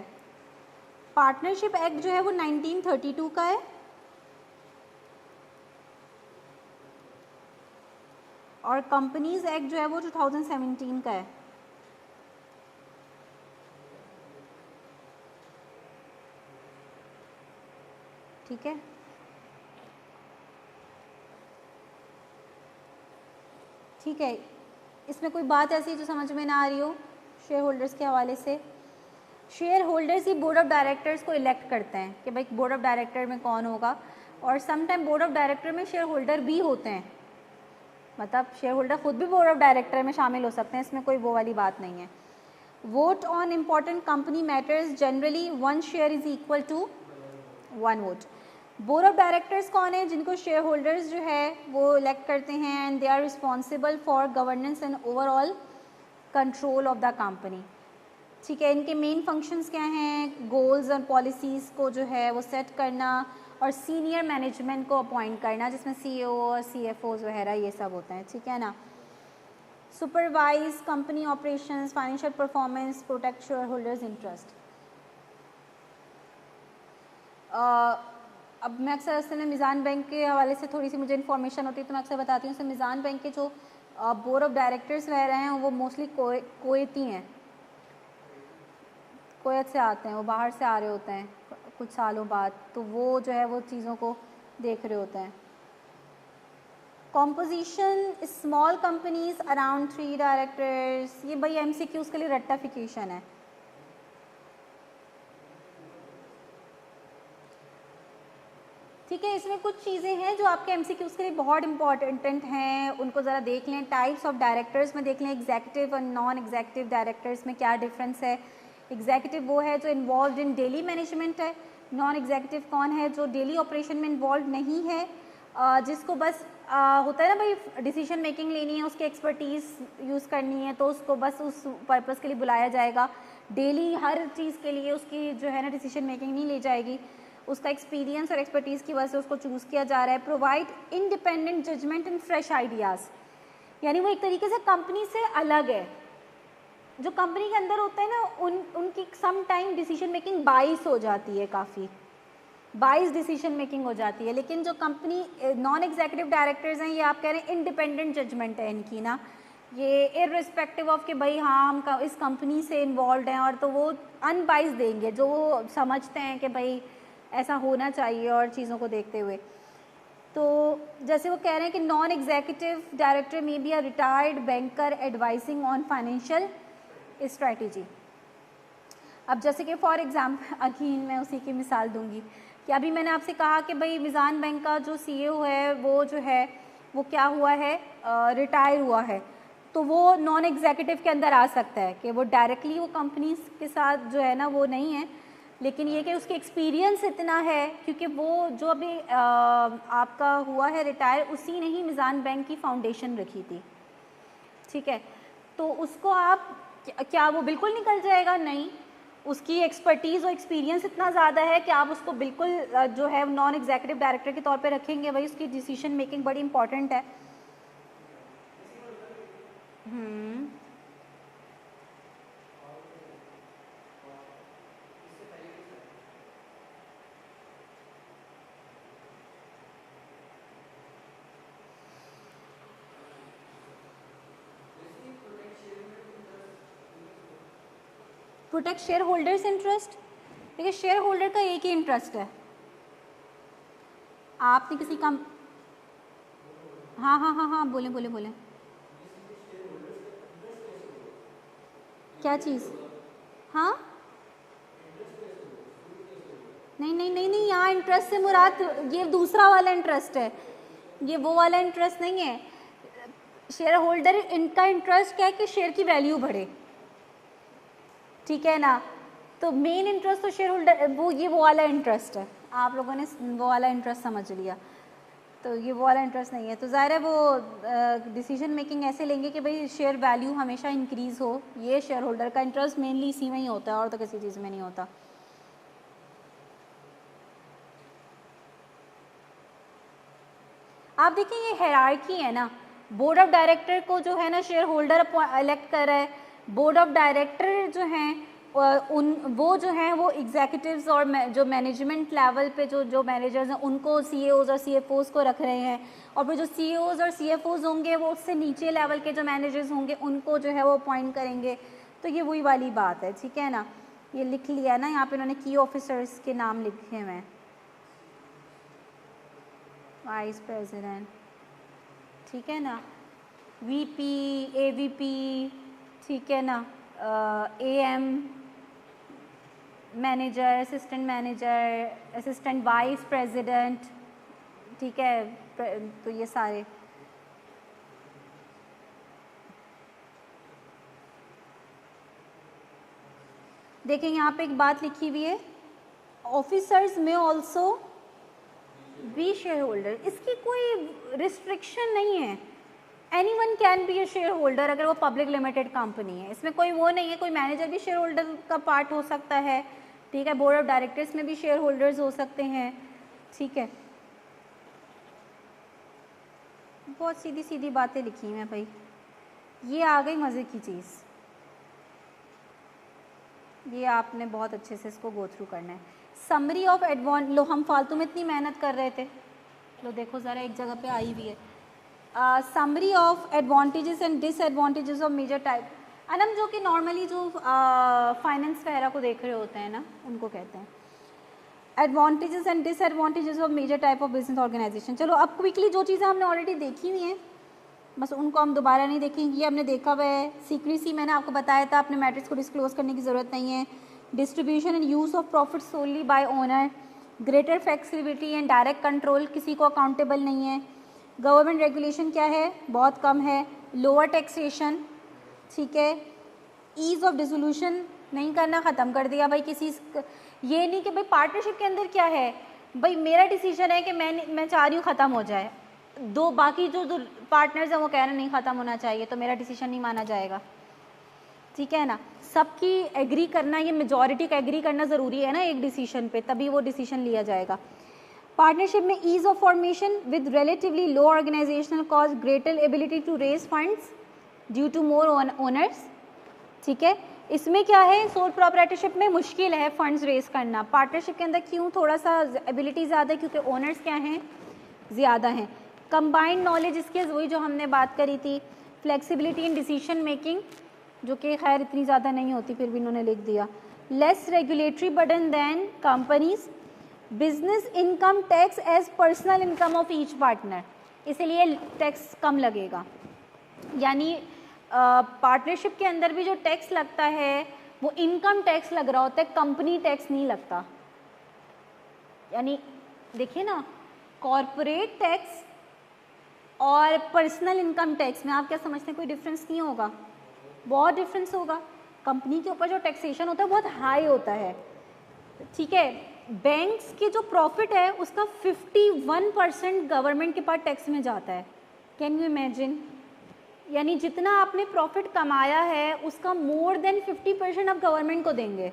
पार्टनरशिप एक्ट जो है वो 1932 का है, और कंपनीज एक्ट जो है वो 2017 का है, ठीक है। ठीक है, इसमें कोई बात ऐसी जो समझ में ना आ रही हो शेयर होल्डर्स के हवाले से? Share holders he board of directors को इलेक्ट करते हैं कि भाई बोर्ड ऑफ डायरेक्टर में कौन होगा, और some time board of director में शेयर होल्डर भी होते हैं, मतलब शेयर होल्डर खुद भी बोर्ड ऑफ डायरेक्टर में शामिल हो सकते हैं, इसमें कोई वो वाली बात नहीं है। Vote on important company matters, generally 1 share is equal to 1 vote. Board of directors कौन है, जिनको शेयर होल्डर्स जो है वो इलेक्ट करते हैं, and they are responsible for governance and overall control of the company, ठीक है। इनके मेन फंक्शंस क्या हैं, गोल्स और पॉलिसीज़ को जो है वो सेट करना, और सीनियर मैनेजमेंट को अपॉइंट करना, जिसमें CEO और CFOs वगैरह ये सब होते हैं, ठीक है ना। Supervise company operations, financial performance, protect share holders interest. अब मैं अक्सर असल में मिज़ान बैंक के हवाले से थोड़ी सी मुझे इन्फॉर्मेशन होती है, तो मैं अक्सर बताती हूँ। मिज़ान बैंक के जो बोर्ड ऑफ डायरेक्टर्स वह रहे हैं वो मोस्टली कोयती हैं, कोयत से आते हैं, वो बाहर से आ रहे होते हैं कुछ सालों बाद, तो वो जो है वो चीज़ों को देख रहे होते हैं। Composition, small companies around 3 directors, ये भाई MCQs के लिए रेक्टिफिकेशन है। ठीक है, इसमें कुछ चीज़ें हैं जो आपके MCQs के लिए बहुत इंपॉर्टेंट हैं, उनको ज़रा देख लें। टाइप्स ऑफ डायरेक्टर्स में देख लें, एग्जीक्यूटिव और नॉन एग्जीक्यूटिव डायरेक्टर्स में क्या डिफरेंस है। एग्जीक्यूटिव वो है जो इन्वॉल्व इन डेली मैनेजमेंट है, नॉन एग्जीक्यूटिव कौन है, जो डेली ऑपरेशन में इन्वॉल्व नहीं है, जिसको बस होता है ना भाई डिसीजन मेकिंग लेनी है, उसकी एक्सपर्टीज़ यूज़ करनी है, तो उसको बस उस पर्पज़ के लिए बुलाया जाएगा। डेली हर चीज़ के लिए उसकी जो है ना डिसीजन मेकिंग नहीं ली जाएगी, उसका एक्सपीरियंस और एक्सपर्टीज़ की वजह से उसको चूज़ किया जा रहा है। Provide independent judgement and fresh ideas, यानी वो एक तरीके से कंपनी से अलग है। जो कंपनी के अंदर होता है ना, उनकी सम टाइम डिसीजन मेकिंग बाइस हो जाती है, काफ़ी बाइस डिसीजन मेकिंग हो जाती है। लेकिन जो कंपनी नॉन एग्जीक्यूटिव डायरेक्टर्स हैं, ये आप कह रहे हैं इंडिपेंडेंट जजमेंट है इनकी ना, ये इर्रिस्पेक्टिव ऑफ कि भाई हाँ हम इस कंपनी से इन्वॉल्व हैं, और तो वो अनबाइस देंगे, जो वो समझते हैं कि भाई ऐसा होना चाहिए और चीज़ों को देखते हुए। तो जैसे वो कह रहे हैं कि नॉन एग्जीक्यूटिव डायरेक्टर में be a retired banker advising on financial strategy. अब जैसे कि फॉर एग्जाम्पल अगेन मैं उसी की मिसाल दूंगी कि अभी मैंने आपसे कहा कि भाई मिज़ान बैंक का जो सीईओ है वो जो है वो क्या हुआ है, रिटायर हुआ है, तो वो नॉन एग्जीक्यूटिव के अंदर आ सकता है कि वो डायरेक्टली वो कंपनीज के साथ जो है ना वो नहीं है, लेकिन ये कि उसके एक्सपीरियंस इतना है क्योंकि वो जो अभी आपका हुआ है रिटायर, उसी ने ही मिज़ान बैंक की फाउंडेशन रखी थी, ठीक है। तो उसको आप क्या वो बिल्कुल निकल जाएगा? नहीं, उसकी एक्सपर्टीज़ और एक्सपीरियंस इतना ज़्यादा है कि आप उसको बिल्कुल जो है नॉन एग्जीक्यूटिव डायरेक्टर के तौर पे रखेंगे, भाई उसकी डिसीजन मेकिंग बड़ी इंपॉर्टेंट है। प्रोटेक्ट शेयर होल्डर्स इंटरेस्ट, देखिए शेयर होल्डर का एक ही इंटरेस्ट है, आपने किसी का, हाँ हाँ हाँ हाँ बोलें बोलें बोलें, क्या चीज़? हाँ नहीं नहीं नहीं नहीं, यहाँ इंटरेस्ट से मुराद ये दूसरा वाला इंटरेस्ट है, ये वो वाला इंटरेस्ट नहीं है। शेयर होल्डर इनका इंटरेस्ट क्या है कि शेयर की वैल्यू बढ़े, ठीक है ना। तो मेन इंटरेस्ट तो शेयर होल्डर वो वाला इंटरेस्ट है, आप लोगों ने वो वाला इंटरेस्ट समझ लिया, तो ये वो वाला इंटरेस्ट नहीं है। तो ज़ाहिर है वो डिसीजन मेकिंग ऐसे लेंगे कि भाई शेयर वैल्यू हमेशा इंक्रीज़ हो, ये शेयर होल्डर का इंटरेस्ट मेनली इसी में ही होता है और तो किसी चीज़ में नहीं होता। आप देखिए ये हायरार्की है ना, बोर्ड ऑफ डायरेक्टर को जो है ना शेयर होल्डर इलेक्ट कर रहा है, बोर्ड ऑफ डायरेक्टर जो हैं वो जो हैं वो एग्जीक्यूटिव्स और जो मैनेजमेंट लेवल पे जो मैनेजर्स हैं उनको सीईओज और सीएफओज को रख रहे हैं, और फिर जो सीईओज और सीएफओज होंगे वो उससे नीचे लेवल के जो मैनेजर्स होंगे उनको जो है वो अपॉइंट करेंगे। तो ये वही वाली बात है, ठीक है ना। ये लिख लिया ना, यहाँ पे उन्होंने की ऑफिसर्स के नाम लिखे हुए हैं, वाइस प्रेसिडेंट, ठीक है ना, वीपी, एवीपी, ठीक है ना, am, manager, assistant manager, assistant vice president, ठीक है। तो ये सारे देखें, यहाँ पे एक बात लिखी हुई है, ऑफिसर्स में ऑल्सो बी शेयर होल्डर, इसकी कोई रिस्ट्रिक्शन नहीं है, anyone can be A share holder अगर वो पब्लिक लिमिटेड कंपनी है, इसमें कोई वो नहीं है, कोई मैनेजर भी शेयर होल्डर का पार्ट हो सकता है, ठीक है, बोर्ड ऑफ डायरेक्टर्स में भी शेयर होल्डर्स हो सकते हैं, ठीक है। बहुत सीधी सीधी बातें लिखी हैं भाई, ये आ गई मज़े की चीज़, ये आपने बहुत अच्छे से इसको गो थ्रू करना है। समरी ऑफ एडवांट, लो हम फालतू में इतनी मेहनत कर रहे थे, लो देखो ज़रा एक जगह पे आई हुई है, summary of advantages and disadvantages of major type, अनम जो कि नॉर्मली जो फाइनेंस वगैरह को देख रहे होते हैं ना उनको कहते हैं advantages and disadvantages of major type of business organisation. चलो अब क्विकली जो चीज़ें हमने ऑलरेडी देखी हुई हैं बस उनको हम दोबारा नहीं देखेंगे, ये हमने देखा हुआ है। सीक्रेसी मैंने आपको बताया था, अपने मैट्रिक्स को डिस्क्लोज करने की ज़रूरत नहीं है। Distribution and use of profit solely by owner, greater flexibility and direct control, किसी को अकाउंटेबल नहीं है। गवर्नमेंट रेगुलेशन क्या है, बहुत कम है। लोअर टैक्सेशन, ठीक है। ईज़ ऑफ डिसोल्यूशन नहीं करना, ख़त्म कर दिया भाई। किसी ये नहीं कि भाई पार्टनरशिप के अंदर क्या है, भाई मेरा डिसीजन है कि मैं चाह रही हूँ ख़त्म हो जाए, दो बाकी जो पार्टनर्स हैं वो कह रहे हैं नहीं ख़त्म होना चाहिए, तो मेरा डिसीजन नहीं माना जाएगा, ठीक है ना। सबकी एग्री करना, ये मेजॉरिटी का एग्री करना ज़रूरी है ना एक डिसीजन पे, तभी वो डिसीजन लिया जाएगा। पार्टनरशिप में ease of formation with relatively low organisational cost, greater ability to raise funds due to more owners, ठीक है। इसमें क्या है, सोल प्रोप्राइटरशिप में मुश्किल है फंड्स रेज करना, पार्टनरशिप के अंदर क्यों थोड़ा सा एबिलिटी ज़्यादा है, क्योंकि ओनर्स क्या हैं, ज़्यादा हैं। कंबाइंड नॉलेज, इसके वही जो हमने बात करी थी। फ्लेक्सिबिलिटी इन डिसीजन मेकिंग, जो कि खैर इतनी ज़्यादा नहीं होती, फिर भी इन्होंने लिख दिया। Less regulatory burden than companies, business income tax as personal income of each partner, इसीलिए टैक्स कम लगेगा। यानी पार्टनरशिप के अंदर भी जो टैक्स लगता है वो इनकम टैक्स लग रहा होता है, कंपनी टैक्स नहीं लगता। यानी देखिए ना, कॉरपोरेट टैक्स और पर्सनल इनकम टैक्स में आप क्या समझते हैं, कोई डिफरेंस नहीं होगा? बहुत डिफरेंस होगा। कंपनी के ऊपर जो टैक्सेशन होता है बहुत हाई होता है, ठीक है। बैंक्स के जो प्रॉफिट है उसका 51% गवर्नमेंट के पास टैक्स में जाता है। Can you imagine? यानी जितना आपने प्रॉफिट कमाया है उसका मोर देन 50% आप गवर्नमेंट को देंगे,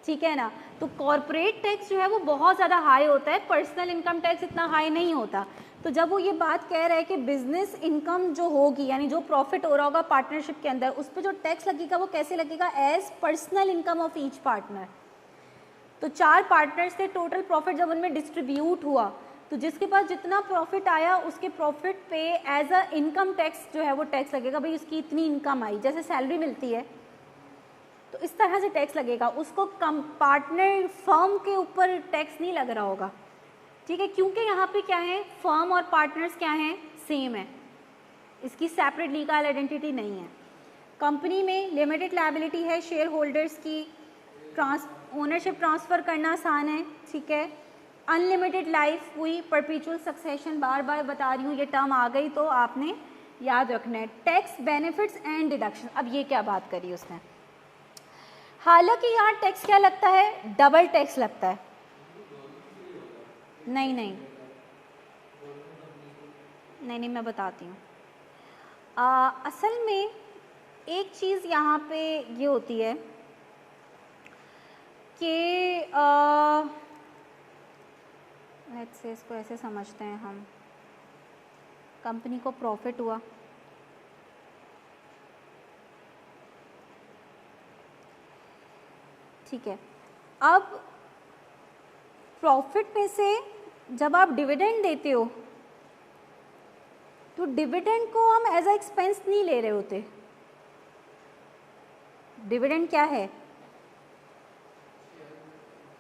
ठीक है ना। तो कॉरपोरेट टैक्स जो है वो बहुत ज़्यादा हाई होता है, पर्सनल इनकम टैक्स इतना हाई नहीं होता। तो जब वो ये बात कह रहा है कि बिजनेस इनकम जो होगी, यानी जो प्रॉफिट हो रहा होगा पार्टनरशिप के अंदर, उस पर जो टैक्स लगेगा वो कैसे लगेगा? As personal income of each partner. तो 4 पार्टनर्स थे, टोटल प्रॉफिट जब उनमें डिस्ट्रीब्यूट हुआ तो जिसके पास जितना प्रॉफिट आया उसके प्रॉफिट पे एज अ इनकम टैक्स जो है वो टैक्स लगेगा। भाई उसकी इतनी इनकम आई, जैसे सैलरी मिलती है तो इस तरह से टैक्स लगेगा। उसको कम पार्टनर फर्म के ऊपर टैक्स नहीं लग रहा होगा, ठीक है, क्योंकि यहाँ पे क्या है, फर्म और पार्टनर्स क्या हैं, सेम है, इसकी सेपरेट लीगल आइडेंटिटी नहीं है। कंपनी में लिमिटेड लायबिलिटी है शेयर होल्डर्स की, ओनरशिप ट्रांसफ़र करना आसान है, ठीक है। अनलिमिटेड लाइफ हुई, परपेचुअल सक्सेशन, बार बार बता रही हूँ, ये टर्म आ गई तो आपने याद रखना है। टैक्स बेनिफिट्स एंड डिडक्शन, अब ये क्या बात करी उसने? हालांकि यहाँ टैक्स क्या लगता है, डबल टैक्स लगता है। नहीं नहीं नहीं नहीं मैं बताती हूँ। असल में एक चीज़ यहाँ पे ये होती है कि लेट्स से इसको ऐसे समझते हैं हम, कंपनी को प्रॉफिट हुआ, ठीक है। अब प्रॉफिट में से जब आप डिविडेंड देते हो तो डिविडेंड को हम एज अ एक्सपेंस नहीं ले रहे होते। डिविडेंड क्या है?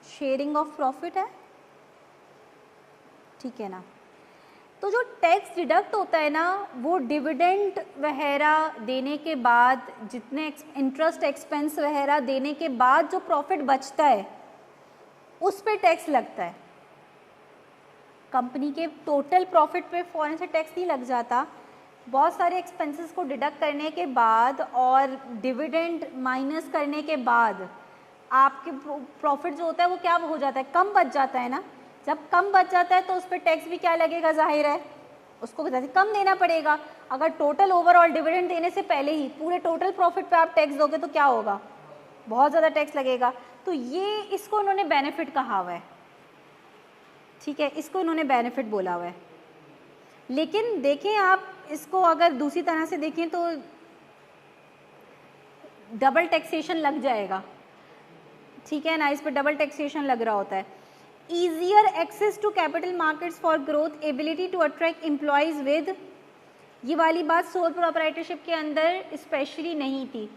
शेयरिंग ऑफ प्रॉफिट है, ठीक है ना। तो जो टैक्स डिडक्ट होता है ना, वो डिविडेंड वगैरह देने के बाद, जितने इंटरेस्ट एक्सपेंस वगैरह देने के बाद जो प्रॉफिट बचता है उस पे टैक्स लगता है। कंपनी के टोटल प्रॉफिट पे फ़ौरन से टैक्स नहीं लग जाता, बहुत सारे एक्सपेंसेस को डिडक्ट करने के बाद और डिविडेंड माइनस करने के बाद आपके प्रॉफिट जो होता है वो क्या हो जाता है, कम बच जाता है ना। जब कम बच जाता है तो उस पर टैक्स भी क्या लगेगा, जाहिर है उसको कम देना पड़ेगा। अगर टोटल ओवरऑल डिविडेंड देने से पहले ही पूरे टोटल प्रॉफिट पे आप टैक्स दोगे तो क्या होगा, बहुत ज़्यादा टैक्स लगेगा। तो ये इसको उन्होंने बेनिफिट कहा हुआ है, ठीक है, इसको इन्होंने बेनिफिट बोला हुआ है। लेकिन देखें आप इसको अगर दूसरी तरह से देखें तो डबल टैक्सेशन लग जाएगा, ठीक है ना, इस पर डबल टैक्सेशन लग रहा होता है। Easier access to capital markets for growth, ability to attract employees with, ये वाली बात सोल प्रोप्राइटरशिप के अंदर स्पेशली नहीं थी।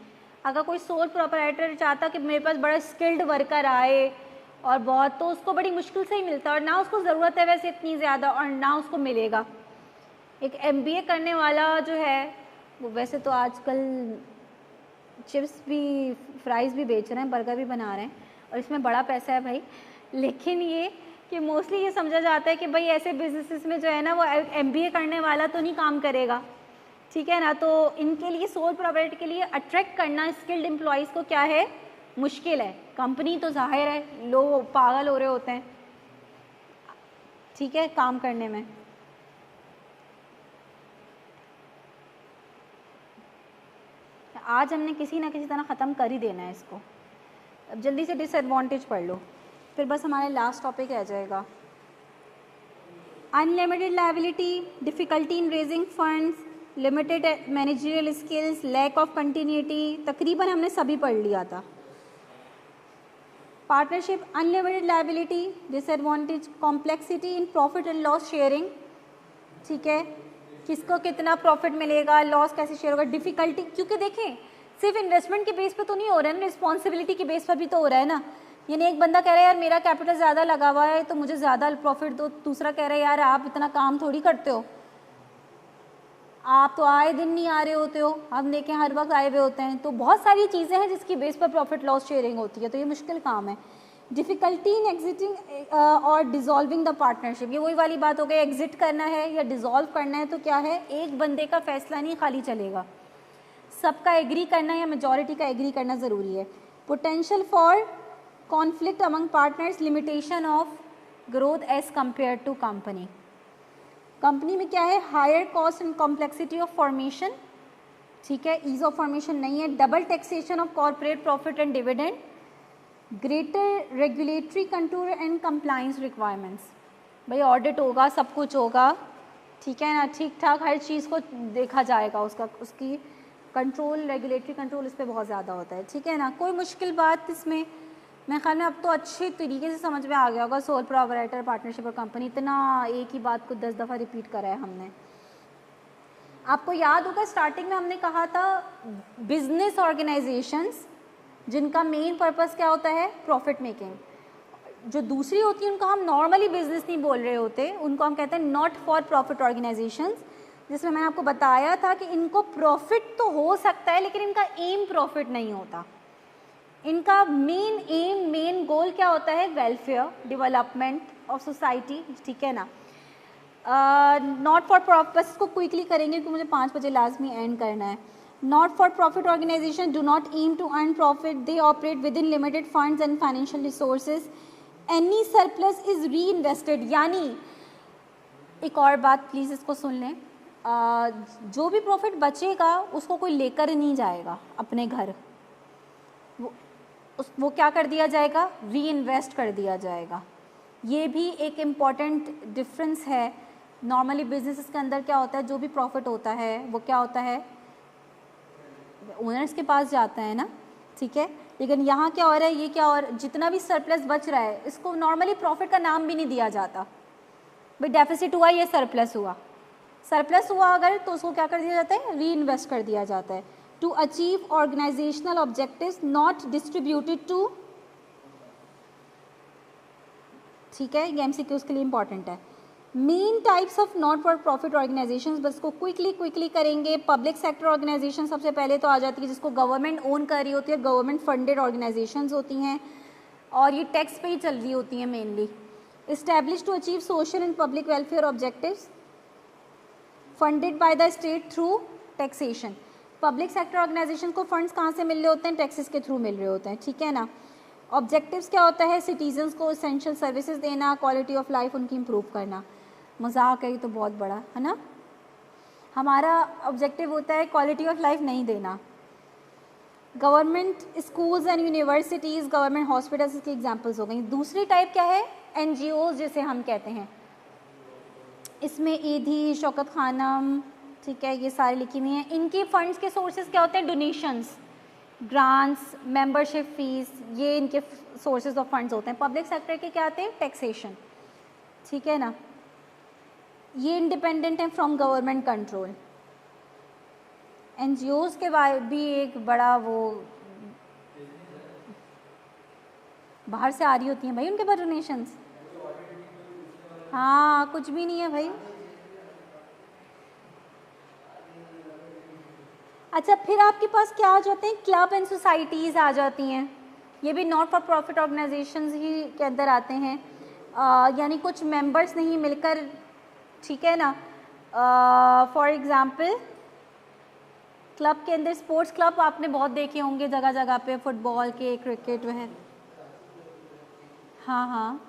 अगर कोई सोल प्रोप्राइटर चाहता कि मेरे पास बड़ा स्किल्ड वर्कर आए और बहुत, तो उसको बड़ी मुश्किल से ही मिलता, और ना उसको ज़रूरत है वैसे इतनी ज़्यादा, और ना उसको मिलेगा। एक MBA करने वाला जो है वो, वैसे तो आजकल चिप्स भी, फ्राइज़ भी बेच रहे हैं, बर्गर भी बना रहे हैं, और इसमें बड़ा पैसा है भाई। लेकिन ये कि मोस्टली ये समझा जाता है कि भाई ऐसे बिजनेसेस में जो है ना वो MBA करने वाला तो नहीं काम करेगा, ठीक है ना। तो इनके लिए, सोल प्रोप्राइटर के लिए अट्रैक्ट करना स्किल्ड एम्प्लॉयज़ को क्या है, मुश्किल है। कंपनी तो जाहिर है लोग पागल हो रहे होते हैं, ठीक है, काम करने में। आज हमने किसी ना किसी तरह ख़त्म कर ही देना है इसको। अब जल्दी से डिसएडवांटेज पढ़ लो, फिर बस हमारे लास्ट टॉपिक रह जाएगा। Unlimited liability, difficulty in raising funds, limited managerial skills, lack of continuity, तकरीबन हमने सभी पढ़ लिया था। Partnership, unlimited liability, disadvantage, complexity in profit and loss sharing, ठीक है, किसको कितना प्रॉफिट मिलेगा, लॉस कैसे शेयर होगा, डिफ़िकल्टी, क्योंकि देखें सिर्फ इन्वेस्टमेंट के बेस पे तो नहीं हो रहा है ना, रिस्पॉन्सिबिलिटी के बेस पर भी तो हो रहा है ना। यानी एक बंदा कह रहा है यार मेरा कैपिटल ज़्यादा लगा हुआ है तो मुझे ज़्यादा प्रॉफिट दो, दूसरा कह रहा है यार आप इतना काम थोड़ी करते हो, आप तो आए दिन नहीं आ रहे होते हो, हम देखें हर वक्त आए हुए होते हैं। तो बहुत सारी चीज़ें हैं जिसकी बेस पर प्रॉफिट लॉस शेयरिंग होती है, तो ये मुश्किल काम है। डिफ़िकल्टी इन एग्जिटिंग और डिज़ोल्विंग द पार्टनरशिप, ये वही वाली बात हो गई, एग्जिट करना है या डिज़ोल्व करना है तो क्या है, एक बंदे का फैसला नहीं खाली चलेगा, सबका एग्री करना या मेजॉरिटी का एग्री करना ज़रूरी है। Potential for conflict among partners, limitation of growth as compare to company. Company में क्या है, higher cost and complexity of formation, ठीक है, ईज ऑफ फॉर्मेशन नहीं है। Double taxation of corporate profit and dividend, greater regulatory control and compliance requirements, भाई audit होगा, सब कुछ होगा, ठीक है ना, ठीक ठाक हर चीज़ को देखा जाएगा, उसकी कंट्रोल, रेगुलेटरी कंट्रोल इस पर बहुत ज़्यादा होता है, ठीक है ना। कोई मुश्किल बात इसमें, मैं ख्याल में अब तो अच्छे तरीके से समझ में आ गया होगा। सोल प्रोपराइटर, पार्टनरशिप और कंपनी, इतना एक ही बात को 10 दफ़ा रिपीट करा है हमने। आपको याद होगा स्टार्टिंग में हमने कहा था बिजनेस ऑर्गेनाइजेशंस जिनका मेन पर्पस क्या होता है, प्रॉफिट मेकिंग, जो दूसरी होती है उनको हम नॉर्मली बिजनेस नहीं बोल रहे होते, उनको हम कहते हैं नॉट फॉर प्रॉफिट ऑर्गेनाइजेशंस, जिसमें मैंने आपको बताया था कि इनको प्रॉफिट तो हो सकता है लेकिन इनका एम प्रॉफिट नहीं होता। इनका मेन एम, मेन गोल क्या होता है, वेलफेयर, डेवलपमेंट ऑफ सोसाइटी, ठीक है ना। नॉट फॉर प्रॉफिट को क्विकली करेंगे क्योंकि मुझे 5 बजे लाजमी एंड करना है। Not for profit organisation do not aim to earn profit, they operate within limited funds and financial resources, any surplus is reinvested. यानी एक और बात प्लीज़ इसको सुन लें, जो भी प्रॉफिट बचेगा उसको कोई लेकर नहीं जाएगा अपने घर, वो क्या कर दिया जाएगा, री इन्वेस्ट कर दिया जाएगा। ये भी एक इम्पॉर्टेंट डिफरेंस है। नॉर्मली बिजनेस के अंदर क्या होता है, जो भी प्रॉफिट होता है वो क्या होता है, ओनर्स के पास जाता है ना, ठीक है, लेकिन यहाँ क्या हो रहा है, ये क्या, और जितना भी सरप्लस बच रहा है इसको नॉर्मली प्रॉफिट का नाम भी नहीं दिया जाता। भाई डेफिसिट हुआ, ये सरप्लस हुआ, सरप्लस हुआ अगर तो उसको क्या कर दिया जाता है, री इन्वेस्ट कर दिया जाता है। To achieve organisational objectives not distributed to, ठीक है, ये एमसीक्यूज के लिए इंपॉर्टेंट है। Main types of not for profit organisations, बस को क्विकली करेंगे। पब्लिक सेक्टर ऑर्गेनाइजेशन सबसे पहले तो आ जाती है, जिसको गवर्नमेंट ओन कर रही होती है, गवर्नमेंट फंडेड ऑर्गेनाइजेशंस होती हैं और ये टैक्स पे ही चल रही होती हैं mainly. Establish to achieve social and public welfare objectives, funded by the state through taxation. Public sector organisation को फंड्स कहाँ से मिल रहे होते हैं, टैक्सेस के थ्रू मिल रहे होते हैं, ठीक है ना। ऑब्जेक्टिव्स क्या होता है, सिटीजन्स को एसेंशियल सर्विसेज देना, क्वालिटी ऑफ लाइफ उनकी इम्प्रूव करना। मजाक है ये तो बहुत बड़ा है ना, हमारा ऑब्जेक्टिव होता है क्वालिटी ऑफ लाइफ नहीं देना। Government schools and universities, government hospitals इसकी एग्जांपल्स हो गई। दूसरी टाइप क्या है, एनजीओज जिसे हम कहते हैं, इसमें ईदी, शौकत खानम, ठीक है, ये सारी लिखी हुई हैं। इनकी फंड्स के सोर्सेज क्या होते हैं, डोनेशंस, ग्रांट्स, मेंबरशिप फीस, ये इनके सोर्सेज ऑफ फंड्स होते हैं। पब्लिक सेक्टर के क्या आते हैं, टैक्सेशन, ठीक है ना, ये इंडिपेंडेंट है फ्रॉम गवर्नमेंट कंट्रोल। एनजीओज के बाद भी एक बड़ा वो बाहर से आ रही होती हैं भाई, उनके पास डोनेशंस, हाँ कुछ भी नहीं है भाई। अच्छा, फिर आपके पास क्या आ जाते हैं, क्लब एंड सोसाइटीज़ आ जाती हैं, ये भी नॉट फॉर प्रॉफिट ऑर्गेनाइजेशंस ही के अंदर आते हैं। यानी कुछ मेंबर्स नहीं मिलकर, ठीक है ना, फॉर एग्ज़ाम्पल क्लब के अंदर स्पोर्ट्स क्लब आपने बहुत देखे होंगे जगह जगह पे, फुटबॉल के, क्रिकेट वह, हाँ हाँ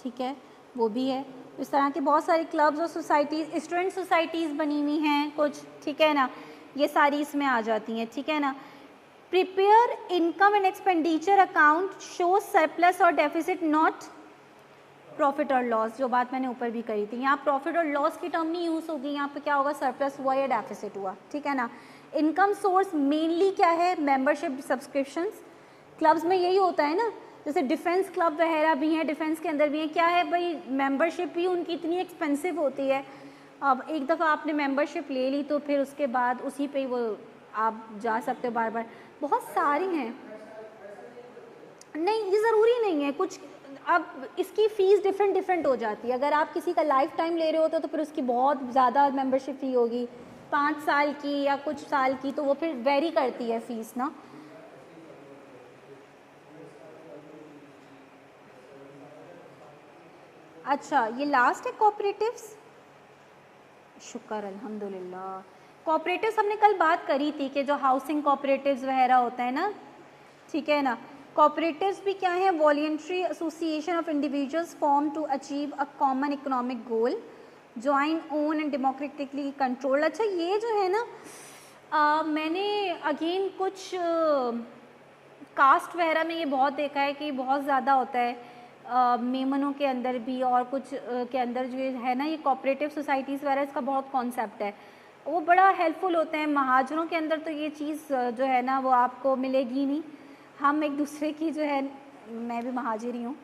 ठीक है, वो भी है। इस तरह के बहुत सारे क्लब्स और सोसाइटीज़, स्टूडेंट सोसाइटीज़ बनी हुई हैं कुछ, ठीक है ना, ये सारी इसमें आ जाती हैं, ठीक है ना। Prepare income and expenditure account, show surplus और डेफिसिट, नॉट प्रॉफिट और लॉस, जो बात मैंने ऊपर भी कही थी। यहाँ प्रॉफिट और लॉस की टर्म नहीं यूज़ होगी, यहाँ पे क्या होगा, सरप्लस हुआ या डेफिसिट हुआ, ठीक है ना। इनकम सोर्स मेनली क्या है, मेंबरशिप, सब्सक्रिप्शंस, क्लब्स में यही होता है ना, जैसे डिफेंस क्लब वगैरह भी हैं, डिफेंस के अंदर भी हैं, क्या है भाई, मेंबरशिप भी उनकी इतनी एक्सपेंसिव होती है। अब एक दफ़ा आपने मेंबरशिप ले ली तो फिर उसके बाद उसी पे वो आप जा सकते हो बार बार, बहुत सारी हैं। नहीं, ये ज़रूरी नहीं है कुछ। अब इसकी फ़ीस डिफरेंट डिफरेंट हो जाती है। अगर आप किसी का लाइफ टाइम ले रहे होते तो फिर उसकी बहुत ज़्यादा मेंबरशिप फ़ी होगी, 5 साल की या कुछ साल की, तो वो फिर वेरी करती है फ़ीस ना। अच्छा, ये लास्ट है कोऑपरेटिव्स। शुक्र अल्हम्दुलिल्लाह। कोऑपरेटिव्स हमने कल बात करी थी कि जो हाउसिंग कोऑपरेटिव्स वगैरह होता है ना, ठीक है ना। कोऑपरेटिव्स भी क्या है? Voluntary association of individuals form to achieve a common economic goal, join own and democratically control. अच्छा, ये जो है ना, मैंने अगेन कुछ कास्ट वगैरह में ये बहुत देखा है कि बहुत ज़्यादा होता है, मेमनों के अंदर भी और कुछ के अंदर जो है ना, ये कोऑपरेटिव सोसाइटीज़ वगैरह, इसका बहुत कॉन्सेप्ट है, वो बड़ा हेल्पफुल होते हैं। महाजरों के अंदर तो ये चीज़ जो है ना वो आपको मिलेगी नहीं। हम एक दूसरे की जो है, मैं भी महाजिर ही हूँ,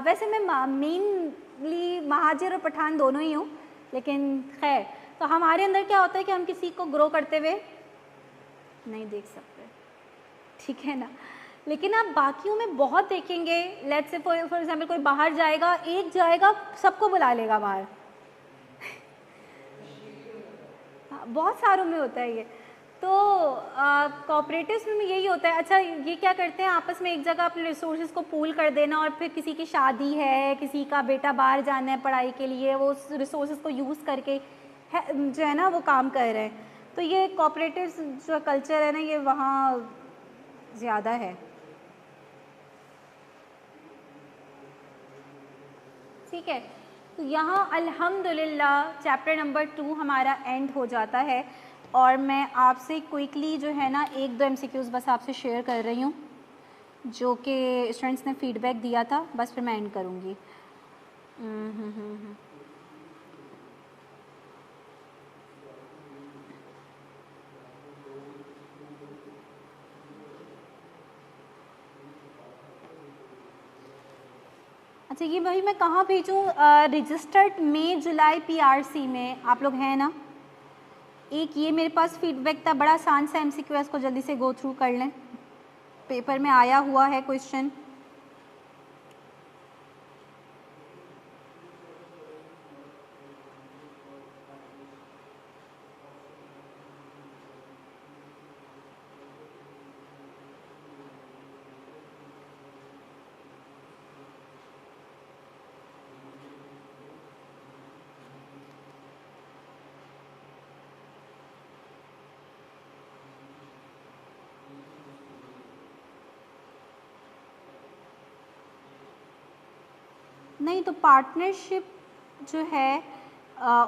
वैसे मैं मेनली महाजिर और पठान दोनों ही हूँ, लेकिन खैर, तो हमारे अंदर क्या होता है कि हम किसी को ग्रो करते हुए नहीं देख सकते, ठीक है ना। लेकिन आप बाकियों में बहुत देखेंगे, लेट्स से फॉर एग्जाम्पल कोई बाहर जाएगा, एक जाएगा सबको बुला लेगा बाहर। हाँ, बहुत सारों में होता है ये। तो कोऑपरेटिव्स में यही होता है। अच्छा, ये क्या करते हैं, आपस में एक जगह अपने रिसोर्सेज को पूल कर देना, और फिर किसी की शादी है, किसी का बेटा बाहर जाना है पढ़ाई के लिए, वो उस रिसोर्सेज को यूज़ करके जो है ना वो काम कर रहे हैं। तो ये कोऑपरेटिव्स जो कल्चर है ना, ये वहाँ ज़्यादा है, ठीक है। तो यहाँ अल्हम्दुलिल्लाह चैप्टर नंबर 2 हमारा एंड हो जाता है, और मैं आपसे क्विकली जो है ना 1-2 एमसीक्यूज़ बस आपसे शेयर कर रही हूँ, जो कि स्टूडेंट्स ने फीडबैक दिया था, बस फिर मैं एंड करूँगी। अच्छा, ये भाई मैं कहाँ भेजूँ? रजिस्टर्ड मई जुलाई पीआरसी में आप लोग हैं ना? एक ये मेरे पास फीडबैक था, बड़ा आसान सा एमसीक्यू है, इसको जल्दी से गो थ्रू कर लें, पेपर में आया हुआ है क्वेश्चन। नहीं, तो पार्टनरशिप जो है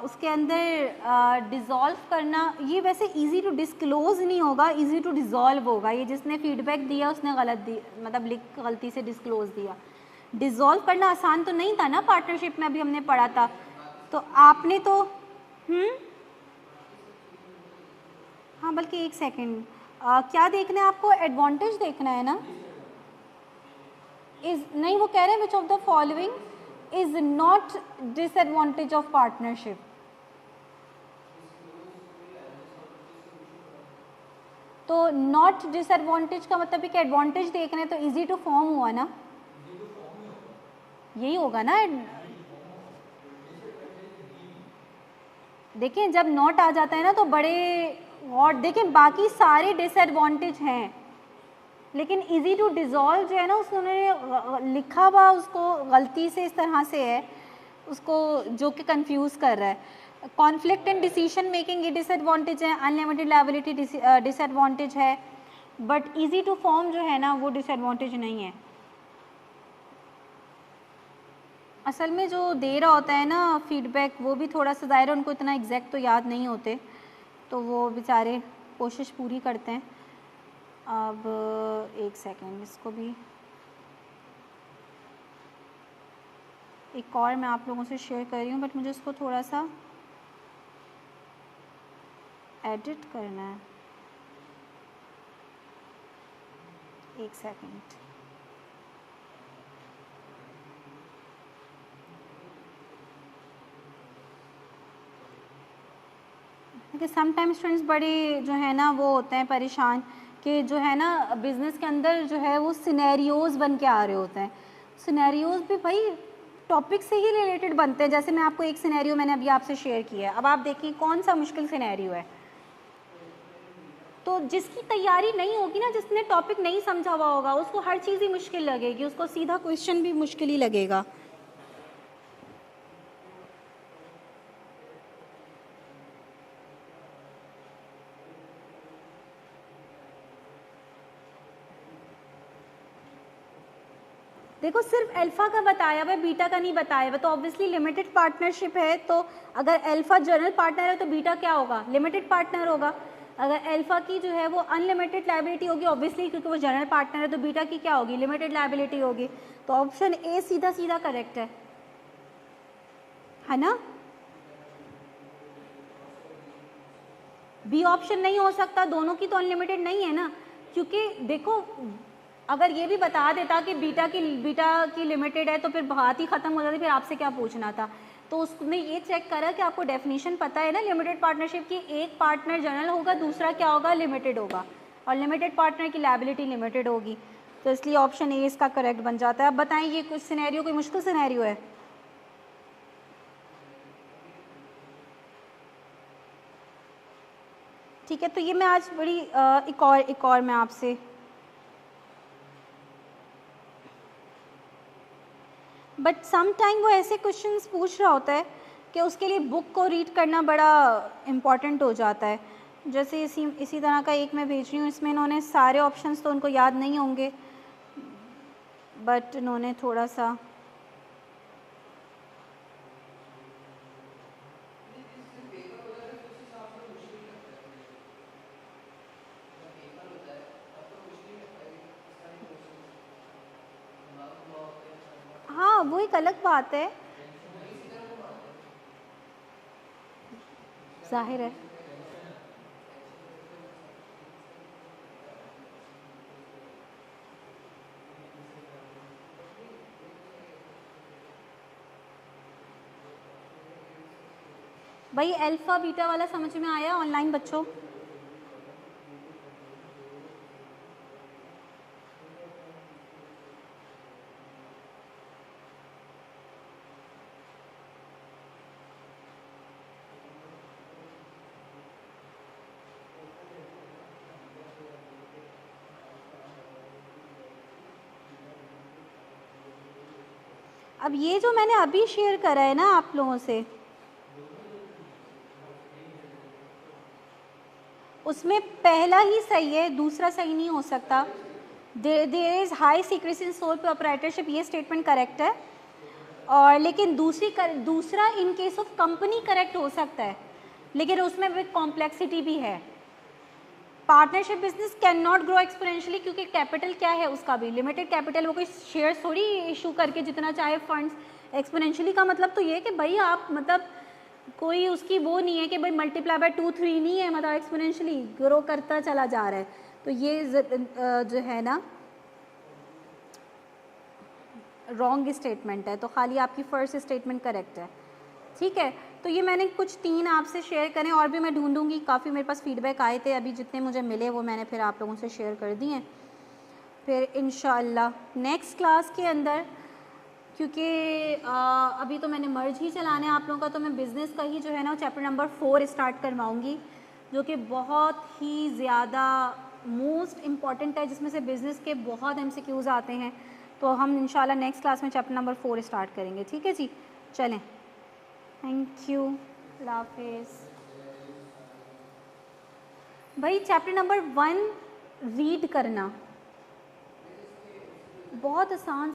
उसके अंदर डिज़ोल्व करना, ये वैसे इजी टू डिस्क्लोज़ नहीं होगा, इजी टू डिज़ोल्व होगा। ये जिसने फीडबैक दिया उसने गलत दी, मतलब गलती से डिस्क्लोज़ दिया। डिज़ोल्व करना आसान तो नहीं था ना, पार्टनरशिप में अभी हमने पढ़ा था। तो आपने तो हाँ, बल्कि एक सेकेंड, क्या देखना है आपको? एडवांटेज देखना है ना? इज नहीं, वो कह रहे हैं which of the following is not disadvantage of partnership. तो नॉट डिसएडवांटेज का मतलब कि एडवांटेज देखना है, तो इजी टू फॉर्म हुआ ना, यही होगा ना। देखिए, जब नॉट आ जाता है ना तो बड़े, और देखिए बाकी सारे डिसएडवांटेज हैं, लेकिन इजी टू डिज़ोल्व जो है ना, उसने लिखा हुआ उसको गलती से इस तरह से है, उसको जो कि कंफ्यूज कर रहा है। कॉन्फ्लिक्ट एंड डिसीजन मेकिंग ये डिसएडवांटेज है, अनलिमिटेड लायबिलिटी डिसएडवांटेज है, बट इजी टू फॉर्म जो है ना वो डिसएडवांटेज नहीं है। असल में जो दे रहा होता है ना फीडबैक, वो भी थोड़ा सा ज़ाहिर है, उनको इतना एग्जैक्ट तो याद नहीं होते, तो वो बेचारे कोशिश पूरी करते हैं। अब एक सेकेंड, इसको भी एक और मैं आप लोगों से शेयर कर रही हूँ, बट मुझे इसको थोड़ा सा एडिट करना है, एक सेकेंड। देखिए समटाइम स्टूडेंट्स बड़े जो है ना वो होते हैं परेशान कि जो है ना बिज़नेस के अंदर जो है वो सिनेरियोज़ बन के आ रहे होते हैं। सिनेरियोज़ भी भाई टॉपिक से ही रिलेटेड बनते हैं। जैसे मैं आपको एक सिनेरियो मैंने अभी आपसे शेयर किया है, अब आप देखिए कौन सा मुश्किल सिनेरियो है। तो जिसकी तैयारी नहीं होगी ना, जिसने टॉपिक नहीं समझा हुआ होगा, उसको हर चीज़ ही मुश्किल लगेगी, उसको सीधा क्वेश्चन भी मुश्किल ही लगेगा। देखो सिर्फ अल्फ़ा का बताया हुआ है, बीटा का नहीं बताया हुआ, तो ऑब्वियसली लिमिटेड पार्टनरशिप है, तो अगर अल्फ़ा जनरल पार्टनर है तो बीटा क्या होगा, लिमिटेड पार्टनर होगा। अगर अल्फ़ा की जो है वो अनलिमिटेड लायबिलिटी होगी ऑब्वियसली, क्योंकि वो जनरल पार्टनर है, तो बीटा की क्या होगी, लिमिटेड लायबिलिटी होगी। तो ऑप्शन ए सीधा सीधा करेक्ट है ना। बी ऑप्शन नहीं हो सकता, दोनों की तो अनलिमिटेड नहीं है ना, क्योंकि देखो अगर ये भी बता देता कि बीटा की लिमिटेड है तो फिर बात ही ख़त्म हो जाती, फिर आपसे क्या पूछना था। तो उसने ये चेक करा कि आपको डेफिनेशन पता है ना लिमिटेड पार्टनरशिप की, एक पार्टनर जनरल होगा, दूसरा क्या होगा, लिमिटेड होगा, और लिमिटेड पार्टनर की लायबिलिटी लिमिटेड होगी, तो इसलिए ऑप्शन ए इसका करेक्ट बन जाता है। अब बताएं ये कुछ सिनेरियो कोई मुश्किल सिनेरियो है? ठीक है, तो ये मैं आज बड़ी एक और मैं आपसे बट सम टाइम वो ऐसे क्वेश्चंस पूछ रहा होता है कि उसके लिए बुक को रीड करना बड़ा इम्पॉर्टेंट हो जाता है। जैसे इसी तरह का एक मैं भेज रही हूँ, इसमें इन्होंने सारे ऑप्शंस तो उनको याद नहीं होंगे, बट इन्होंने थोड़ा सा हाँ वो एक अलग बात है, जाहिर है। भाई अल्फ़ा बीटा वाला समझ में आया ऑनलाइन बच्चों? अब ये जो मैंने अभी शेयर करा है ना आप लोगों से, उसमें पहला ही सही है, दूसरा सही नहीं हो सकता। There is high secrecy in sole proprietorship, ये स्टेटमेंट करेक्ट है, और लेकिन दूसरा in case of company correct हो सकता है, लेकिन उसमें भी कॉम्प्लेक्सिटी भी है। Partnership business can not grow exponentially, क्योंकि कैपिटल क्या है उसका भी लिमिटेड कैपिटल, वो कोई शेयर थोड़ी इशू करके जितना चाहे फंड्स। एक्सपोनेंशियली का मतलब तो ये है कि भाई आप मतलब कोई उसकी वो नहीं है कि भाई मल्टीप्लाई बाय 2 3 नहीं है, मतलब एक्सपोनेंशियली ग्रो करता चला जा रहा है। तो ये जो है ना रॉन्ग स्टेटमेंट है, तो खाली आपकी फर्स्ट स्टेटमेंट करेक्ट है। ठीक है, तो ये मैंने कुछ 3 आपसे शेयर करें, और भी मैं ढूंढूंगी, काफ़ी मेरे पास फीडबैक आए थे, अभी जितने मुझे मिले वो मैंने फिर आप लोगों से शेयर कर दिए। फिर इंशाल्लाह नेक्स्ट क्लास के अंदर, क्योंकि अभी तो मैंने मर्ज ही चलाना है आप लोगों का, तो मैं बिज़नेस का ही जो है ना चैप्टर नंबर 4 स्टार्ट करवाऊँगी, जो कि बहुत ही ज़्यादा मोस्ट इम्पॉर्टेंट है, जिसमें से बिज़नेस के बहुत MCQs आते हैं। तो हम इंशाल्लाह नेक्स्ट क्लास में चैप्टर नंबर 4 स्टार्ट करेंगे। ठीक है जी, चलें, थैंक यू, अल्लाह हाफिज़। भाई चैप्टर नंबर 1 रीड करना बहुत आसान